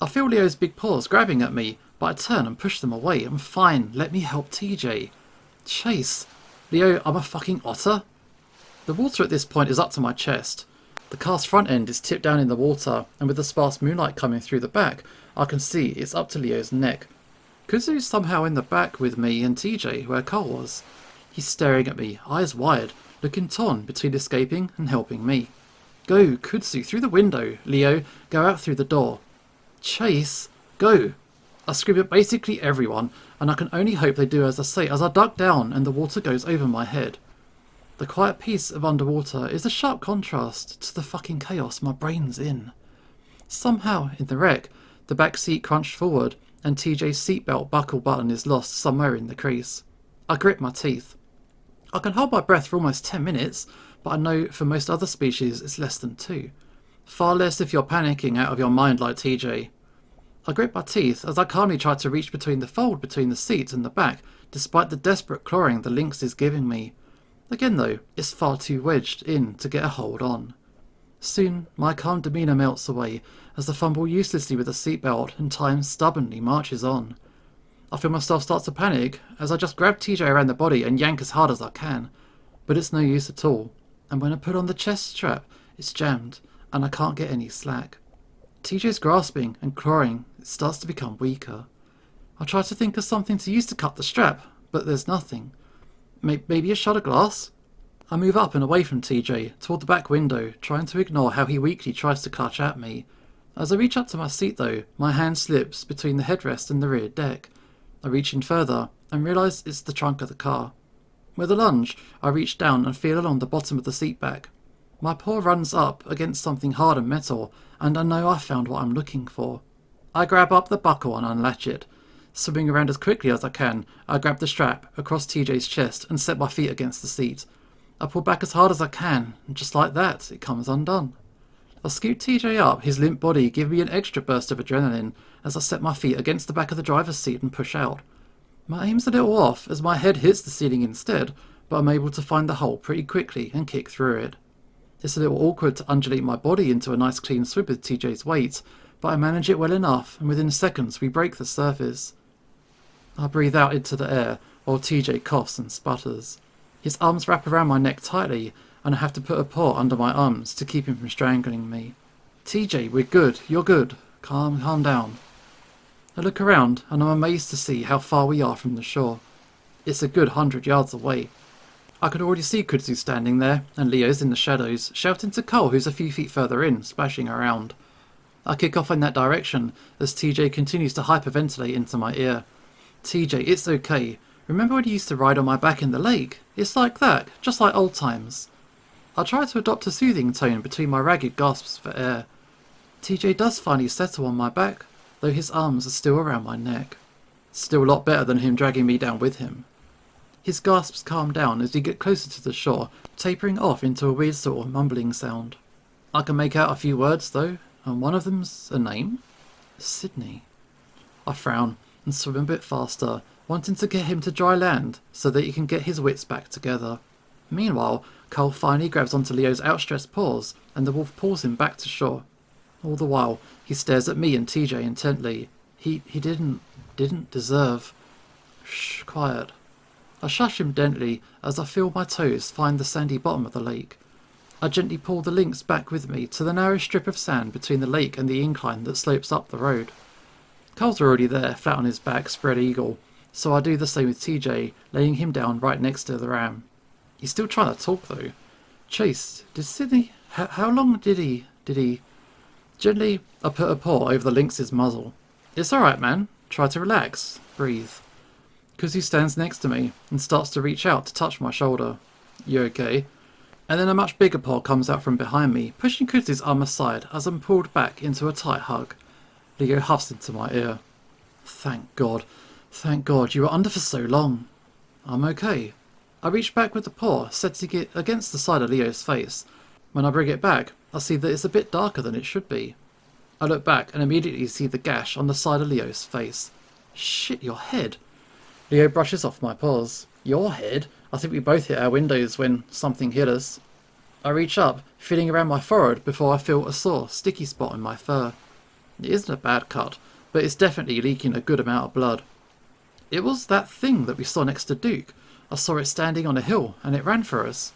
I feel Leo's big paws grabbing at me, but I turn and push them away. I'm fine, let me help TJ. Chase. Leo, I'm a fucking otter? The water at this point is up to my chest. The car's front end is tipped down in the water, and with the sparse moonlight coming through the back, I can see it's up to Leo's neck. Kudzu's somehow in the back with me and TJ, where Cole was. He's staring at me, eyes wide, looking torn between escaping and helping me. Go, Kudzu, through the window. Leo, go out through the door. Chase, go. I scream at basically everyone, and I can only hope they do as I say as I duck down and the water goes over my head. The quiet peace of underwater is a sharp contrast to the fucking chaos my brain's in. Somehow, in the wreck, the back seat crunched forward, and TJ's seatbelt buckle button is lost somewhere in the crease. I grit my teeth. I can hold my breath for almost 10 minutes, but I know for most other species it's less than 2. Far less if you're panicking out of your mind like TJ. I grit my teeth as I calmly try to reach between the fold between the seat and the back, despite the desperate clawing the lynx is giving me. Again though, it's far too wedged in to get a hold on. Soon, my calm demeanour melts away as I fumble uselessly with the seatbelt and time stubbornly marches on. I feel myself start to panic as I just grab TJ around the body and yank as hard as I can. But it's no use at all, and when I put on the chest strap, it's jammed and I can't get any slack. TJ's grasping and clawing starts to become weaker. I try to think of something to use to cut the strap, but there's nothing. Maybe a shot of glass? I move up and away from TJ, toward the back window, trying to ignore how he weakly tries to clutch at me. As I reach up to my seat though, my hand slips between the headrest and the rear deck. I reach in further, and realise it's the trunk of the car. With a lunge, I reach down and feel along the bottom of the seat back. My paw runs up against something hard and metal, and I know I've found what I'm looking for. I grab up the buckle and unlatch it. Swimming around as quickly as I can, I grab the strap across TJ's chest and set my feet against the seat. I pull back as hard as I can, and just like that, it comes undone. I scoot TJ up, his limp body giving me an extra burst of adrenaline as I set my feet against the back of the driver's seat and push out. My aim's a little off as my head hits the ceiling instead, but I'm able to find the hole pretty quickly and kick through it. It's a little awkward to undulate my body into a nice clean swim with TJ's weight, but I manage it well enough, and within seconds we break the surface. I breathe out into the air while TJ coughs and sputters. His arms wrap around my neck tightly, and I have to put a paw under my arms to keep him from strangling me. TJ, we're good. You're good. Calm down. I look around, and I'm amazed to see how far we are from the shore. It's a good 100 yards away. I could already see Kudzu standing there, and Leo's in the shadows, shouting to Cole, who's a few feet further in, splashing around. I kick off in that direction as TJ continues to hyperventilate into my ear. TJ, it's okay. Remember when you used to ride on my back in the lake? It's like that, just like old times. I try to adopt a soothing tone between my ragged gasps for air. TJ does finally settle on my back, though his arms are still around my neck. Still a lot better than him dragging me down with him. His gasps calm down as we get closer to the shore, tapering off into a weird sort of mumbling sound. I can make out a few words though, and one of them's a name? Sydney. I frown and swim a bit faster, wanting to get him to dry land so that he can get his wits back together. Meanwhile, Cole finally grabs onto Leo's outstretched paws, and the wolf pulls him back to shore. All the while, he stares at me and TJ intently. He didn't deserve... Shh, quiet. I shush him gently as I feel my toes find the sandy bottom of the lake. I gently pull the lynx back with me to the narrow strip of sand between the lake and the incline that slopes up the road. Cole's already there, flat on his back, spread eagle, so I do the same with TJ, laying him down right next to the ram. He's still trying to talk though. Chase, did Sydney... How long did he... Gently, I put a paw over the lynx's muzzle. It's alright, man. Try to relax. Breathe. Kudzu stands next to me and starts to reach out to touch my shoulder. You okay? And then a much bigger paw comes out from behind me, pushing Kudzu's arm aside as I'm pulled back into a tight hug. Leo huffs into my ear. Thank God, you were under for so long. I'm okay. I reach back with the paw, setting it against the side of Leo's face. When I bring it back, I see that it's a bit darker than it should be. I look back and immediately see the gash on the side of Leo's face. Shit, your head. Leo brushes off my paws. Your head? I think we both hit our windows when something hit us. I reach up, feeling around my forehead before I feel a sore, sticky spot in my fur. It isn't a bad cut, but it's definitely leaking a good amount of blood. It was that thing that we saw next to Duke. I saw it standing on a hill, and it ran for us.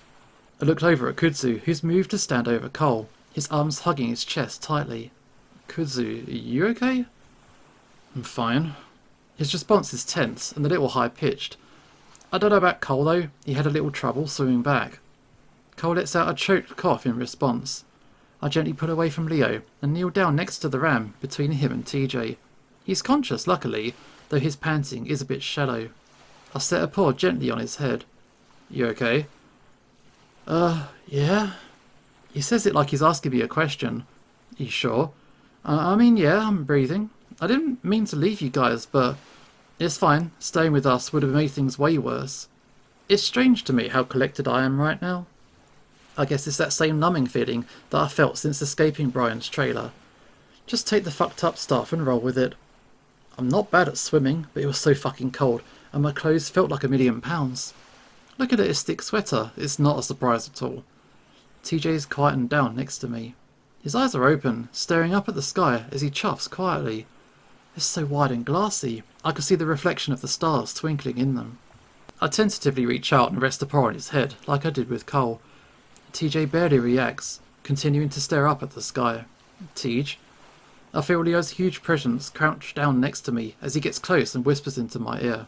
I looked over at Kudzu, who's moved to stand over Cole. his arms hugging his chest tightly. Kudzu, are you okay? I'm fine. His response is tense and a little high-pitched. I don't know about Cole though, he had a little trouble swimming back. Cole lets out a choked cough in response. I gently pull away from Leo and kneel down next to the ram between him and TJ. He's conscious, luckily, though his panting is a bit shallow. I set a paw gently on his head. You okay? Yeah? He says it like he's asking me a question. You sure? I mean, yeah, I'm breathing. I didn't mean to leave you guys, but it's fine. Staying with us would have made things way worse. It's strange to me how collected I am right now. I guess it's that same numbing feeling that I felt since escaping Brian's trailer. Just take the fucked up stuff and roll with it. I'm not bad at swimming, but it was so fucking cold, and my clothes felt like £1,000,000. Looking at his thick sweater, it's not a surprise at all. TJ's quietened down next to me. His eyes are open, staring up at the sky as he chuffs quietly. It's so wide and glassy, I could see the reflection of the stars twinkling in them. I tentatively reach out and rest a paw on his head, like I did with Cole. TJ barely reacts, continuing to stare up at the sky. Tej? I feel Leo's huge presence crouch down next to me as he gets close and whispers into my ear.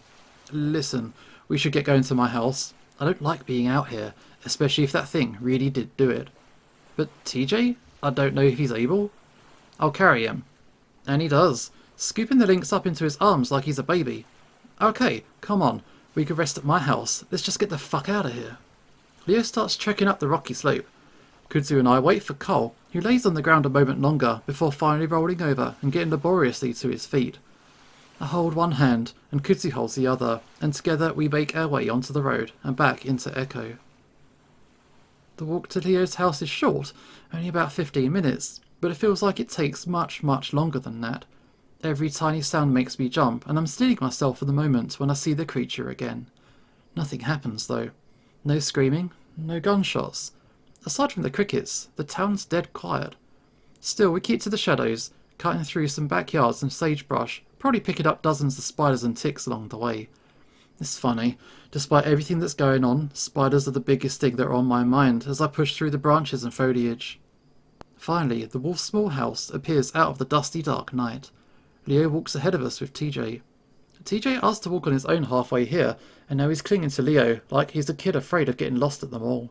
Listen, we should get going to my house. I don't like being out here, especially if that thing really did do it. But TJ? I don't know if he's able. I'll carry him. And he does, scooping the lynx up into his arms like he's a baby. Okay, come on. We could rest at my house. Let's just get the fuck out of here. Leo starts trekking up the rocky slope. Kudzu and I wait for Cole, who lays on the ground a moment longer before finally rolling over and getting laboriously to his feet. I hold one hand and Kudzu holds the other, and together we make our way onto the road and back into Echo. The walk to Leo's house is short, only about 15 minutes, but it feels like it takes much, much longer than that. Every tiny sound makes me jump, and I'm steeling myself for the moment when I see the creature again. Nothing happens, though. No screaming, no gunshots. Aside from the crickets, the town's dead quiet. Still, we keep to the shadows, cutting through some backyards and sagebrush, probably picking up dozens of spiders and ticks along the way. It's funny, despite everything that's going on, spiders are the biggest thing that are on my mind as I push through the branches and foliage. Finally, the wolf's small house appears out of the dusty dark night. Leo walks ahead of us with TJ. TJ asked to walk on his own halfway here, and now he's clinging to Leo like he's a kid afraid of getting lost at the mall.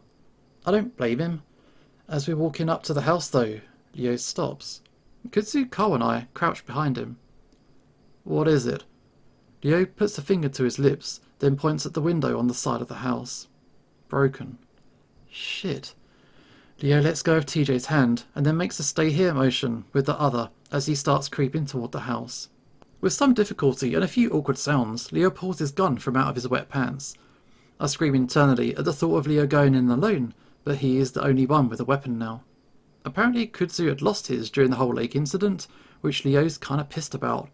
I don't blame him. As we're walking up to the house, though, Leo stops. Kudzu, Cole and I crouch behind him. What is it? Leo puts a finger to his lips, then points at the window on the side of the house. Broken. Shit. Leo lets go of TJ's hand, and then makes a stay here motion with the other as he starts creeping toward the house. With some difficulty and a few awkward sounds, Leo pulls his gun from out of his wet pants. I scream internally at the thought of Leo going in alone, but he is the only one with a weapon now. Apparently Kudzu had lost his during the whole lake incident, which Leo's kinda pissed about.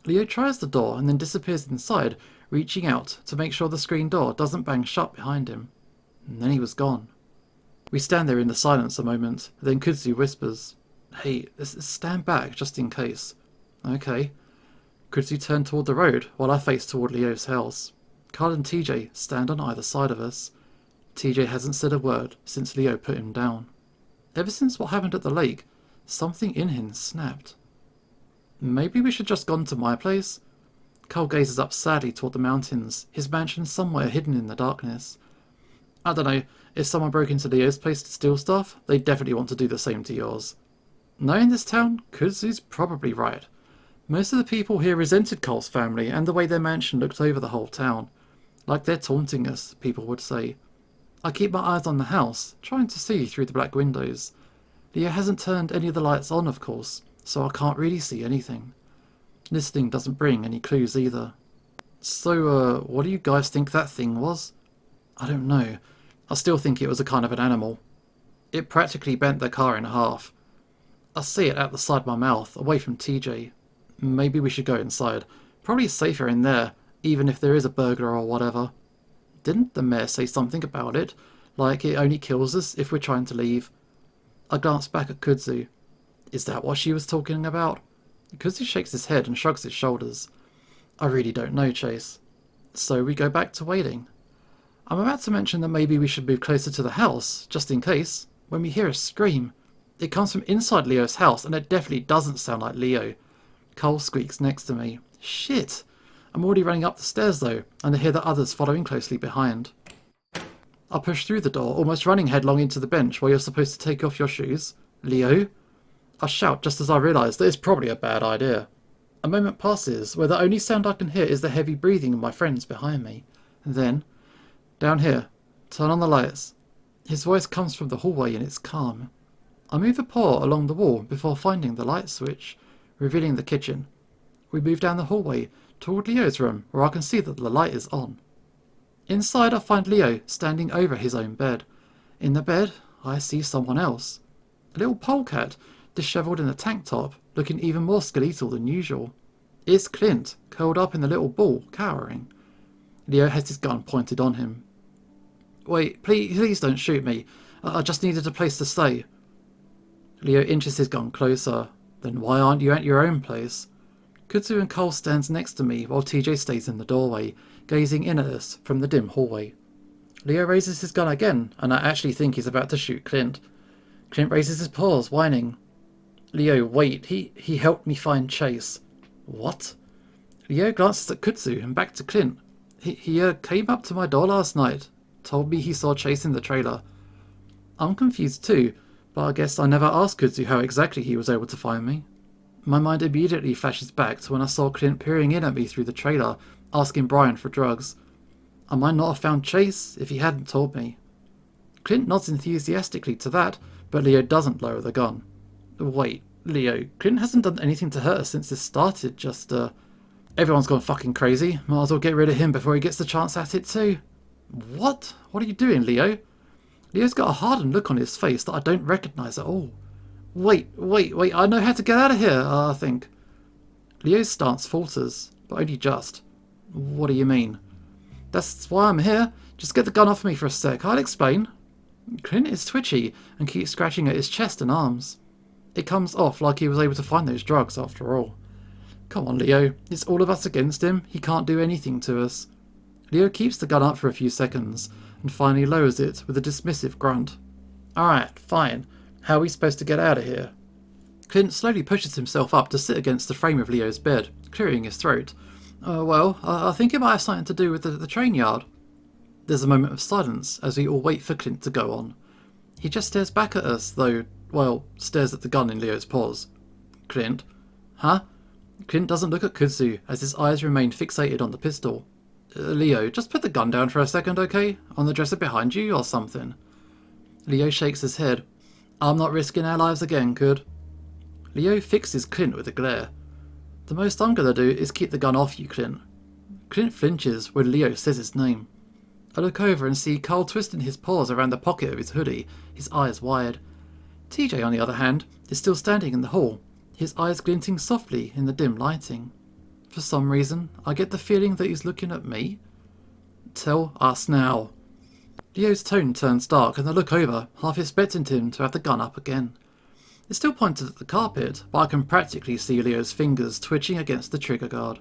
Leo tries the door and then disappears inside, reaching out to make sure the screen door doesn't bang shut behind him. And then he was gone. We stand there in the silence a moment, then Kudzu whispers, "Hey, stand back just in case." Okay. Kudzu turned toward the road while I face toward Leo's house. Carl and TJ stand on either side of us. TJ hasn't said a word since Leo put him down. Ever since what happened at the lake, something in him snapped. Maybe we should just gone to my place? Cole gazes up sadly toward the mountains, his mansion somewhere hidden in the darkness. I don't know, if someone broke into Leo's place to steal stuff, they'd definitely want to do the same to yours. Knowing this town, Kudzu's probably right. Most of the people here resented Cole's family and the way their mansion looked over the whole town. Like they're taunting us, people would say. I keep my eyes on the house, trying to see through the black windows. Leo hasn't turned any of the lights on, of course, so I can't really see anything. Listening doesn't bring any clues either. So, what do you guys think that thing was? I don't know. I still think it was a kind of an animal. It practically bent the car in half. I see it out the side of my mouth, away from TJ. Maybe we should go inside. Probably safer in there, even if there is a burglar or whatever. Didn't the mayor say something about it? Like it only kills us if we're trying to leave? I glance back at Kudzu. Is that what she was talking about? Kudzu shakes his head and shrugs his shoulders. I really don't know, Chase. So we go back to waiting. I'm about to mention that maybe we should move closer to the house, just in case, when we hear a scream. It comes from inside Leo's house, and it definitely doesn't sound like Leo. Cole squeaks next to me. Shit! I'm already running up the stairs though, and I hear the others following closely behind. I push through the door, almost running headlong into the bench where you're supposed to take off your shoes. Leo? I shout just as I realise that it's probably a bad idea. A moment passes where the only sound I can hear is the heavy breathing of my friends behind me. And then, down here, turn on the lights. His voice comes from the hallway and it's calm. I move a paw along the wall before finding the light switch, revealing the kitchen. We move down the hallway toward Leo's room where I can see that the light is on. Inside I find Leo standing over his own bed. In the bed I see someone else. A little polecat, dishevelled in a tank top, looking even more skeletal than usual. It's Clint, curled up in the little ball, cowering. Leo has his gun pointed on him. Wait, please don't shoot me. I just needed a place to stay. Leo inches his gun closer. Then why aren't you at your own place? Kudzu and Cole stands next to me while TJ stays in the doorway, gazing in at us from the dim hallway. Leo raises his gun again, and I actually think he's about to shoot Clint. Clint raises his paws, whining. Leo, wait, he helped me find Chase. What? Leo glances at Kudzu and back to Clint. He came up to my door last night, told me he saw Chase in the trailer. I'm confused too, but I guess I never asked Kudzu how exactly he was able to find me. My mind immediately flashes back to when I saw Clint peering in at me through the trailer, asking Brian for drugs. I might not have found Chase if he hadn't told me. Clint nods enthusiastically to that, but Leo doesn't lower the gun. Wait, Leo, Clint hasn't done anything to hurt us since this started, Everyone's gone fucking crazy. Might as well get rid of him before he gets the chance at it too. What? What are you doing, Leo? Leo's got a hardened look on his face that I don't recognise at all. Wait, I know how to get out of here, I think. Leo's stance falters, but only just. What do you mean? That's why I'm here. Just get the gun off me for a sec, I'll explain. Clint is twitchy and keeps scratching at his chest and arms. It comes off like he was able to find those drugs after all. Come on, Leo. It's all of us against him. He can't do anything to us. Leo keeps the gun up for a few seconds and finally lowers it with a dismissive grunt. Alright, fine. How are we supposed to get out of here? Clint slowly pushes himself up to sit against the frame of Leo's bed, clearing his throat. I think it might have something to do with the train yard. There's a moment of silence as we all wait for Clint to go on. He just stares back at us, stares at the gun in Leo's paws. Clint? Huh? Clint doesn't look at Kudzu as his eyes remain fixated on the pistol. Leo, just put the gun down for a second, okay? On the dresser behind you or something. Leo shakes his head. I'm not risking our lives again, Kud. Leo fixes Clint with a glare. The most I'm gonna do is keep the gun off you, Clint. Clint flinches when Leo says his name. I look over and see Cole twisting his paws around the pocket of his hoodie, his eyes wide. TJ, on the other hand, is still standing in the hall, his eyes glinting softly in the dim lighting. For some reason, I get the feeling that he's looking at me. Tell us now. Leo's tone turns dark and I look over, half expecting him to have the gun up again. It's still pointed at the carpet, but I can practically see Leo's fingers twitching against the trigger guard.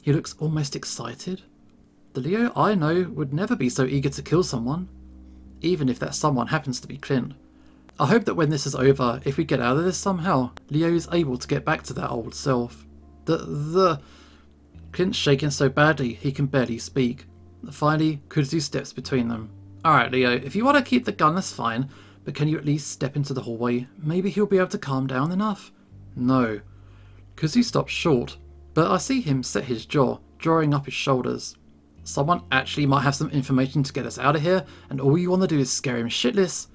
He looks almost excited. The Leo I know would never be so eager to kill someone, even if that someone happens to be Clint. I hope that when this is over, if we get out of this somehow, Leo is able to get back to that old self. Clint's shaking so badly he can barely speak. Finally, Kudzu steps between them. Alright, Leo, if you want to keep the gun, that's fine, but can you at least step into the hallway? Maybe he'll be able to calm down enough? No. Kudzu stops short, but I see him set his jaw, drawing up his shoulders. Someone actually might have some information to get us out of here, and all you want to do is scare him shitless?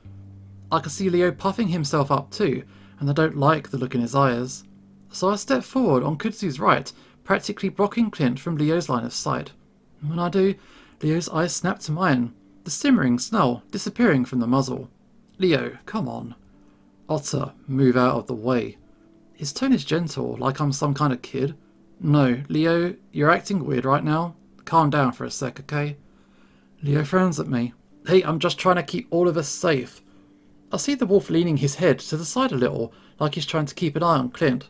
I can see Leo puffing himself up too, and I don't like the look in his eyes. So I step forward on Kudzu's right, practically blocking Clint from Leo's line of sight. When I do, Leo's eyes snap to mine, the simmering snarl disappearing from the muzzle. Leo, come on. Otter, move out of the way. His tone is gentle, like I'm some kind of kid. No, Leo, you're acting weird right now. Calm down for a sec, okay? Leo frowns at me. Hey, I'm just trying to keep all of us safe. I see the wolf leaning his head to the side a little, like he's trying to keep an eye on Clint.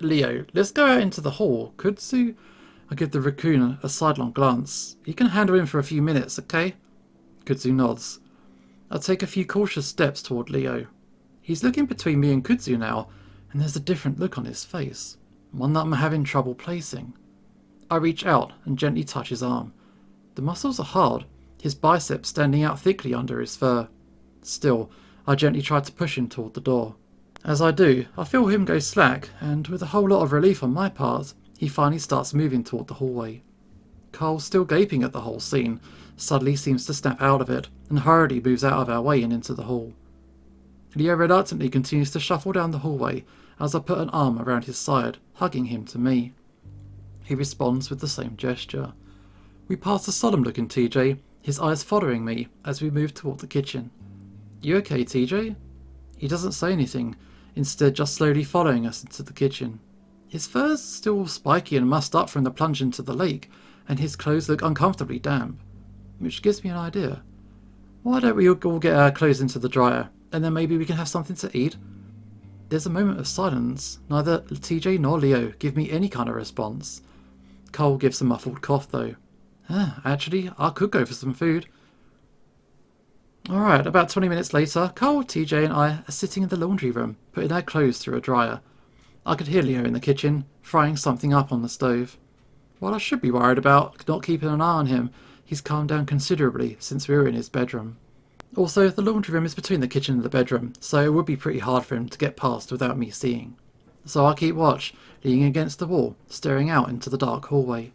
Leo, let's go out into the hall. Kudzu? I give the raccoon a sidelong glance. You can handle him for a few minutes, okay? Kudzu nods. I take a few cautious steps toward Leo. He's looking between me and Kudzu now, and there's a different look on his face, one that I'm having trouble placing. I reach out and gently touch his arm. The muscles are hard, his biceps standing out thickly under his fur. Still, I gently try to push him toward the door. As I do, I feel him go slack, and with a whole lot of relief on my part, he finally starts moving toward the hallway. Carl, still gaping at the whole scene, suddenly seems to snap out of it and hurriedly moves out of our way and into the hall. Leo reluctantly continues to shuffle down the hallway as I put an arm around his side, hugging him to me. He responds with the same gesture. We pass a solemn-looking TJ, his eyes following me as we move toward the kitchen. You okay, TJ? He doesn't say anything, instead just slowly following us into the kitchen. His fur's still spiky and mussed up from the plunge into the lake, and his clothes look uncomfortably damp, which gives me an idea. Why don't we all get our clothes into the dryer, and then maybe we can have something to eat? There's a moment of silence. Neither TJ nor Leo give me any kind of response. Cole gives a muffled cough though. Actually, I could go for some food. Alright, about 20 minutes later, Cole, TJ and I are sitting in the laundry room, putting our clothes through a dryer. I could hear Leo in the kitchen, frying something up on the stove. While I should be worried about not keeping an eye on him, he's calmed down considerably since we were in his bedroom. Also, the laundry room is between the kitchen and the bedroom, so it would be pretty hard for him to get past without me seeing. So I keep watch, leaning against the wall, staring out into the dark hallway.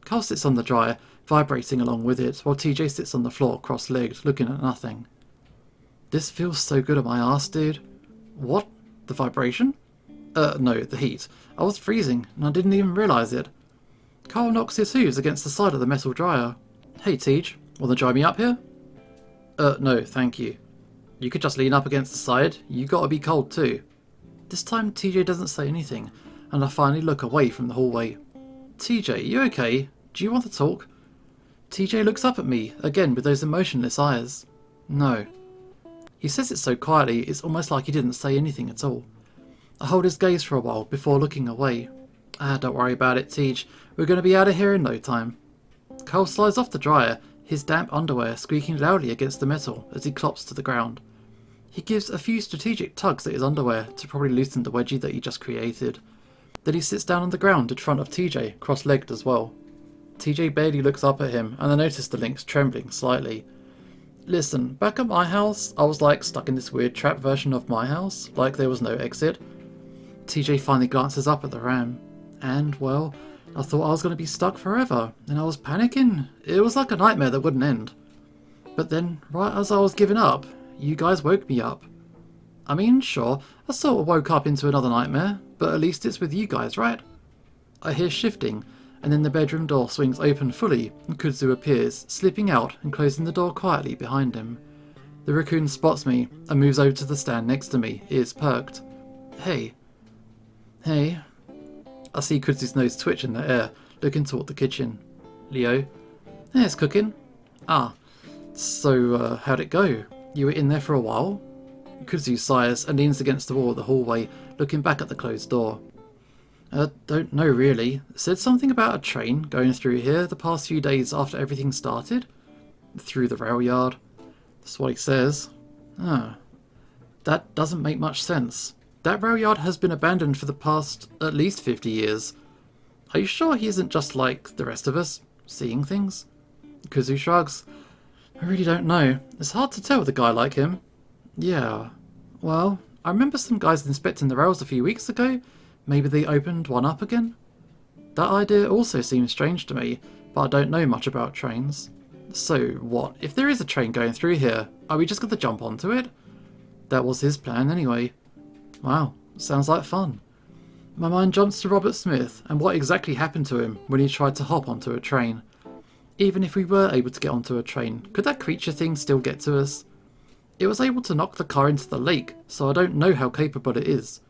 Carl sits on the dryer, vibrating along with it, while TJ sits on the floor, cross-legged, looking at nothing. This feels so good on my ass, dude. What? The vibration? No, the heat. I was freezing, and I didn't even realise it. Carl knocks his hooves against the side of the metal dryer. Hey, Tej, wanna dry me up here? No, thank you. You could just lean up against the side. You gotta be cold too. This time TJ doesn't say anything, and I finally look away from the hallway. TJ, you okay? Do you want to talk? TJ looks up at me, again with those emotionless eyes. No. He says it so quietly, it's almost like he didn't say anything at all. I hold his gaze for a while before looking away. Don't worry about it, Tej. We're going to be out of here in no time. Carl slides off the dryer, his damp underwear squeaking loudly against the metal as he clops to the ground. He gives a few strategic tugs at his underwear to probably loosen the wedgie that he just created. Then he sits down on the ground in front of TJ, cross-legged as well. TJ barely looks up at him, and I notice the link's trembling slightly. Listen, back at my house, I was like stuck in this weird trap version of my house, like there was no exit. TJ finally glances up at the ram, and, well, I thought I was going to be stuck forever, and I was panicking. It was like a nightmare that wouldn't end. But then, right as I was giving up, you guys woke me up. I mean, sure, I sort of woke up into another nightmare, but at least it's with you guys, right? I hear shifting, and then the bedroom door swings open fully, and Kudzu appears, slipping out and closing the door quietly behind him. The raccoon spots me and moves over to the stand next to me, ears perked. Hey. Hey. I see Kudzu's nose twitch in the air, looking toward the kitchen. Leo. It's cooking. So, how'd it go? You were in there for a while? Kudzu sighs and leans against the wall of the hallway, looking back at the closed door. Don't know really. Said something about a train going through here the past few days after everything started? Through the rail yard. That's what he says. That doesn't make much sense. That rail yard has been abandoned for the past at least 50 years. Are you sure he isn't just like the rest of us, seeing things? Kudzu shrugs. I really don't know. It's hard to tell with a guy like him. Yeah. Well, I remember some guys inspecting the rails a few weeks ago. Maybe they opened one up again? That idea also seems strange to me, but I don't know much about trains. So what, if there is a train going through here, are we just going to jump onto it? That was his plan anyway. Wow, sounds like fun. My mind jumps to Robert Smith and what exactly happened to him when he tried to hop onto a train. Even if we were able to get onto a train, could that creature thing still get to us? It was able to knock the car into the lake, so I don't know how capable it is.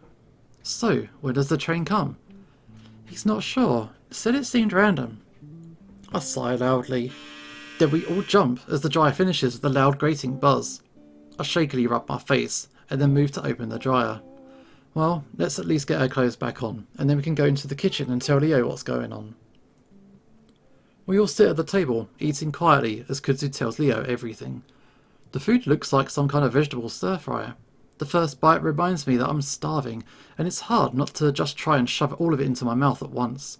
So, when does the train come? He's not sure. Said it seemed random. I sigh loudly. Then we all jump as the dryer finishes with a loud grating buzz. I shakily rub my face and then move to open the dryer. Well, let's at least get our clothes back on, and then we can go into the kitchen and tell Leo what's going on. We all sit at the table, eating quietly as Kudzu tells Leo everything. The food looks like some kind of vegetable stir-fry. The first bite reminds me that I'm starving, and it's hard not to just try and shove all of it into my mouth at once.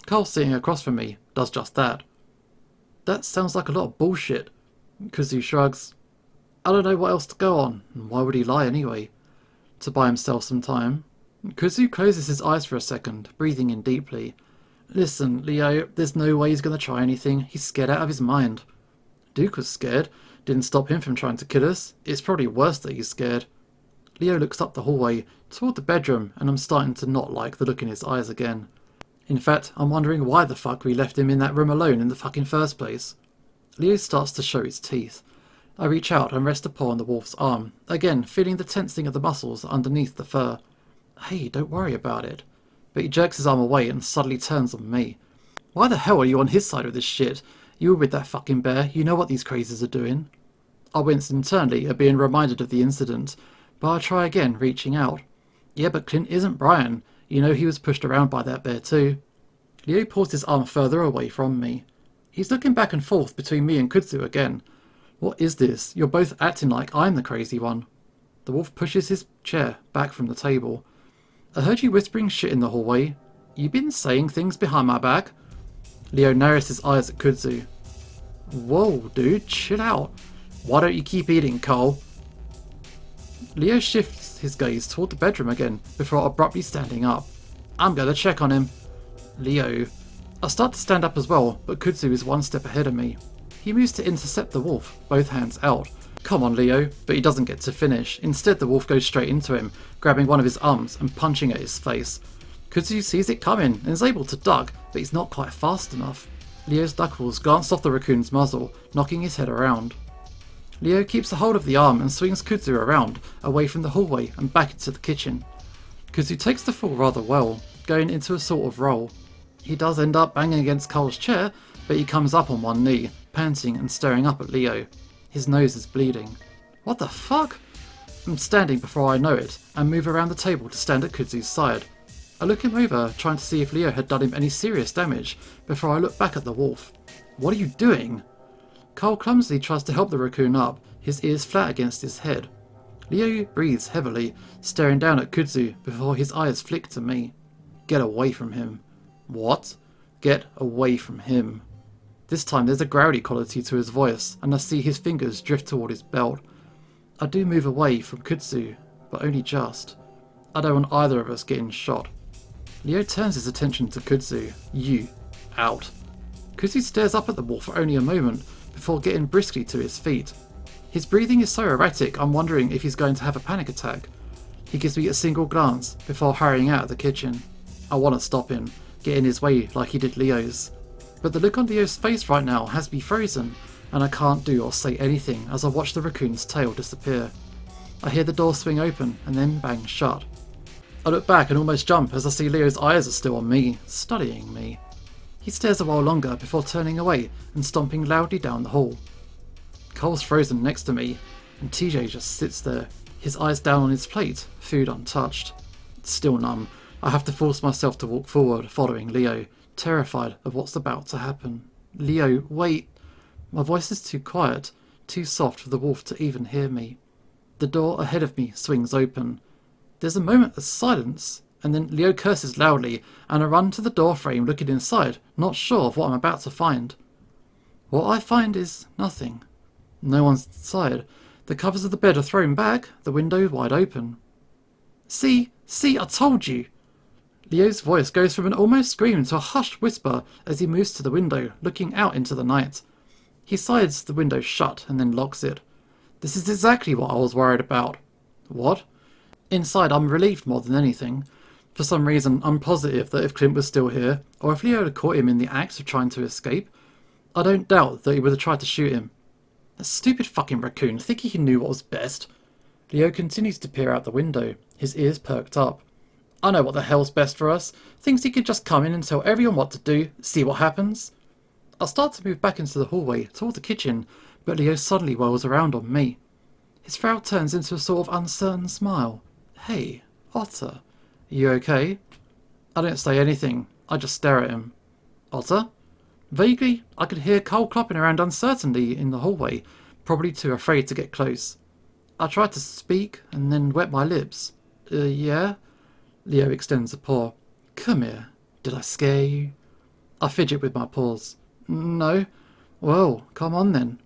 Carl sitting across from me does just that. That sounds like a lot of bullshit. Kuzu shrugs. I don't know what else to go on, and why would he lie anyway? To buy himself some time. Kuzu closes his eyes for a second, breathing in deeply. Listen, Leo, there's no way he's going to try anything. He's scared out of his mind. Duke was scared. Didn't stop him from trying to kill us. It's probably worse that he's scared. Leo looks up the hallway, toward the bedroom, and I'm starting to not like the look in his eyes again. In fact, I'm wondering why the fuck we left him in that room alone in the fucking first place. Leo starts to show his teeth. I reach out and rest a paw on the wolf's arm, again feeling the tensing of the muscles underneath the fur. Hey, don't worry about it. But he jerks his arm away and suddenly turns on me. Why the hell are you on his side of this shit? You were with that fucking bear, you know what these crazies are doing. I wince internally at being reminded of the incident, but I try again, reaching out. Yeah, but Clint isn't Brian. You know he was pushed around by that bear too. Leo pulls his arm further away from me. He's looking back and forth between me and Kudzu again. What is this? You're both acting like I'm the crazy one. The wolf pushes his chair back from the table. I heard you whispering shit in the hallway. You been saying things behind my back? Leo narrows his eyes at Kudzu. Whoa, dude, chill out. Why don't you keep eating, Cole? Leo shifts his gaze toward the bedroom again before abruptly standing up. I'm gonna check on him. Leo. I start to stand up as well, but Kudzu is one step ahead of me. He moves to intercept the wolf, both hands out. Come on, Leo, but he doesn't get to finish. Instead, the wolf goes straight into him, grabbing one of his arms and punching at his face. Kudzu sees it coming and is able to duck, but he's not quite fast enough. Leo's knuckles glance off the raccoon's muzzle, knocking his head around. Leo keeps a hold of the arm and swings Kudzu around, away from the hallway and back into the kitchen. Kudzu takes the fall rather well, going into a sort of roll. He does end up banging against Cole's chair, but he comes up on one knee, panting and staring up at Leo. His nose is bleeding. What the fuck? I'm standing before I know it, and move around the table to stand at Kudzu's side. I look him over, trying to see if Leo had done him any serious damage, before I look back at the wolf. What are you doing? Cole clumsily tries to help the raccoon up, his ears flat against his head. Leo breathes heavily, staring down at Kudzu before his eyes flick to me. Get away from him. What? Get away from him. This time there's a growly quality to his voice, and I see his fingers drift toward his belt. I do move away from Kudzu, but only just. I don't want either of us getting shot. Leo turns his attention to Kudzu. You. Out. Kudzu stares up at the wolf for only a moment, before getting briskly to his feet. His breathing is so erratic I'm wondering if he's going to have a panic attack. He gives me a single glance, before hurrying out of the kitchen. I want to stop him, get in his way like he did Leo's. But the look on Leo's face right now has me frozen, and I can't do or say anything as I watch the raccoon's tail disappear. I hear the door swing open and then bang shut. I look back and almost jump as I see Leo's eyes are still on me, studying me. He stares a while longer before turning away and stomping loudly down the hall. Cole's frozen next to me, and TJ just sits there, his eyes down on his plate, food untouched. Still numb, I have to force myself to walk forward, following Leo, terrified of what's about to happen. Leo, wait! My voice is too quiet, too soft for the wolf to even hear me. The door ahead of me swings open. There's a moment of silence, and then Leo curses loudly, and I run to the door frame looking inside, not sure of what I'm about to find. What I find is nothing. No one's inside. The covers of the bed are thrown back, the window wide open. See, I told you! Leo's voice goes from an almost scream to a hushed whisper as he moves to the window, looking out into the night. He slides the window shut and then locks it. This is exactly what I was worried about. What? Inside, I'm relieved more than anything. For some reason, I'm positive that if Clint was still here, or if Leo had caught him in the act of trying to escape, I don't doubt that he would have tried to shoot him. That stupid fucking raccoon, thinking he knew what was best. Leo continues to peer out the window, his ears perked up. I know what the hell's best for us. Thinks he could just come in and tell everyone what to do, see what happens. I start to move back into the hallway, toward the kitchen, but Leo suddenly whirls around on me. His frown turns into a sort of uncertain smile. Hey, Otter, you okay? I don't say anything, I just stare at him. Otter? Vaguely, I could hear Cole clopping around uncertainly in the hallway, probably too afraid to get close. I tried to speak and then wet my lips. Yeah? Leo extends a paw. Come here. Did I scare you? I fidget with my paws. No. Well, come on then.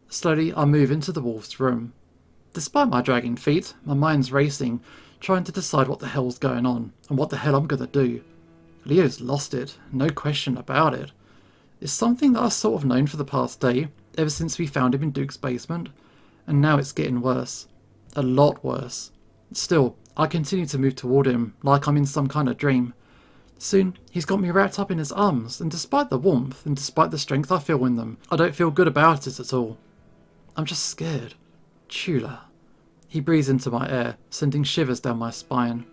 Slowly, I move into the wolf's room. Despite my dragging feet, my mind's racing, trying to decide what the hell's going on and what the hell I'm gonna do. Leo's lost it, no question about it. It's something that I've sort of known for the past day, ever since we found him in Duke's basement, and now it's getting worse. A lot worse. Still, I continue to move toward him, like I'm in some kind of dream. Soon, he's got me wrapped up in his arms, and despite the warmth, and despite the strength I feel in them, I don't feel good about it at all. I'm just scared. Chula. He breathes into my air, sending shivers down my spine.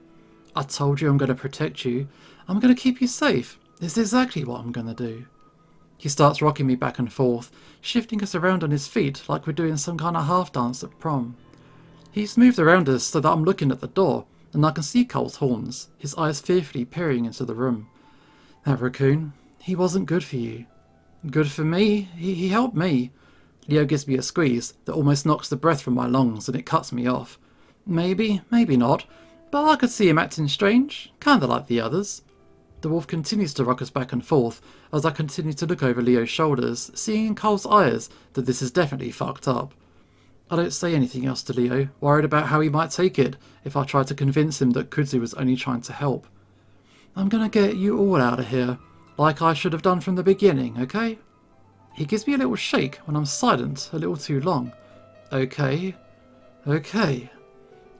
I told you I'm going to protect you. I'm going to keep you safe. It's exactly what I'm going to do. He starts rocking me back and forth, shifting us around on his feet like we're doing some kind of half dance at prom. He's moved around us so that I'm looking at the door, and I can see Cole's horns, his eyes fearfully peering into the room. That raccoon, he wasn't good for you. Good for me? He helped me. Leo gives me a squeeze that almost knocks the breath from my lungs and it cuts me off. Maybe, maybe not, but I could see him acting strange, kinda like the others. The wolf continues to rock us back and forth as I continue to look over Leo's shoulders, seeing in Cole's eyes that this is definitely fucked up. I don't say anything else to Leo, worried about how he might take it if I try to convince him that Kudzu was only trying to help. I'm gonna get you all out of here, like I should have done from the beginning, okay? He gives me a little shake when I'm silent a little too long. Okay. Okay.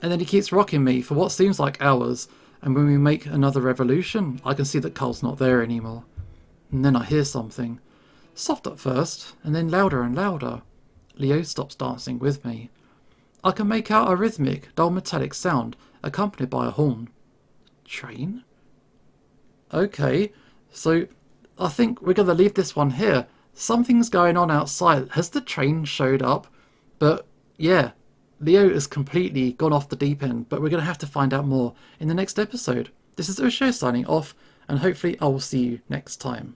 And then he keeps rocking me for what seems like hours, and when we make another revolution, I can see that Cole's not there anymore. And then I hear something. Soft at first, and then louder and louder. Leo stops dancing with me. I can make out a rhythmic, dull metallic sound, accompanied by a horn. Train? Okay, so I think we're going to leave this one here. Something's going on outside. Has the train showed up? But yeah, Leo has completely gone off the deep end, but we're going to have to find out more in the next episode. This is Usho signing off, and hopefully I will see you next time.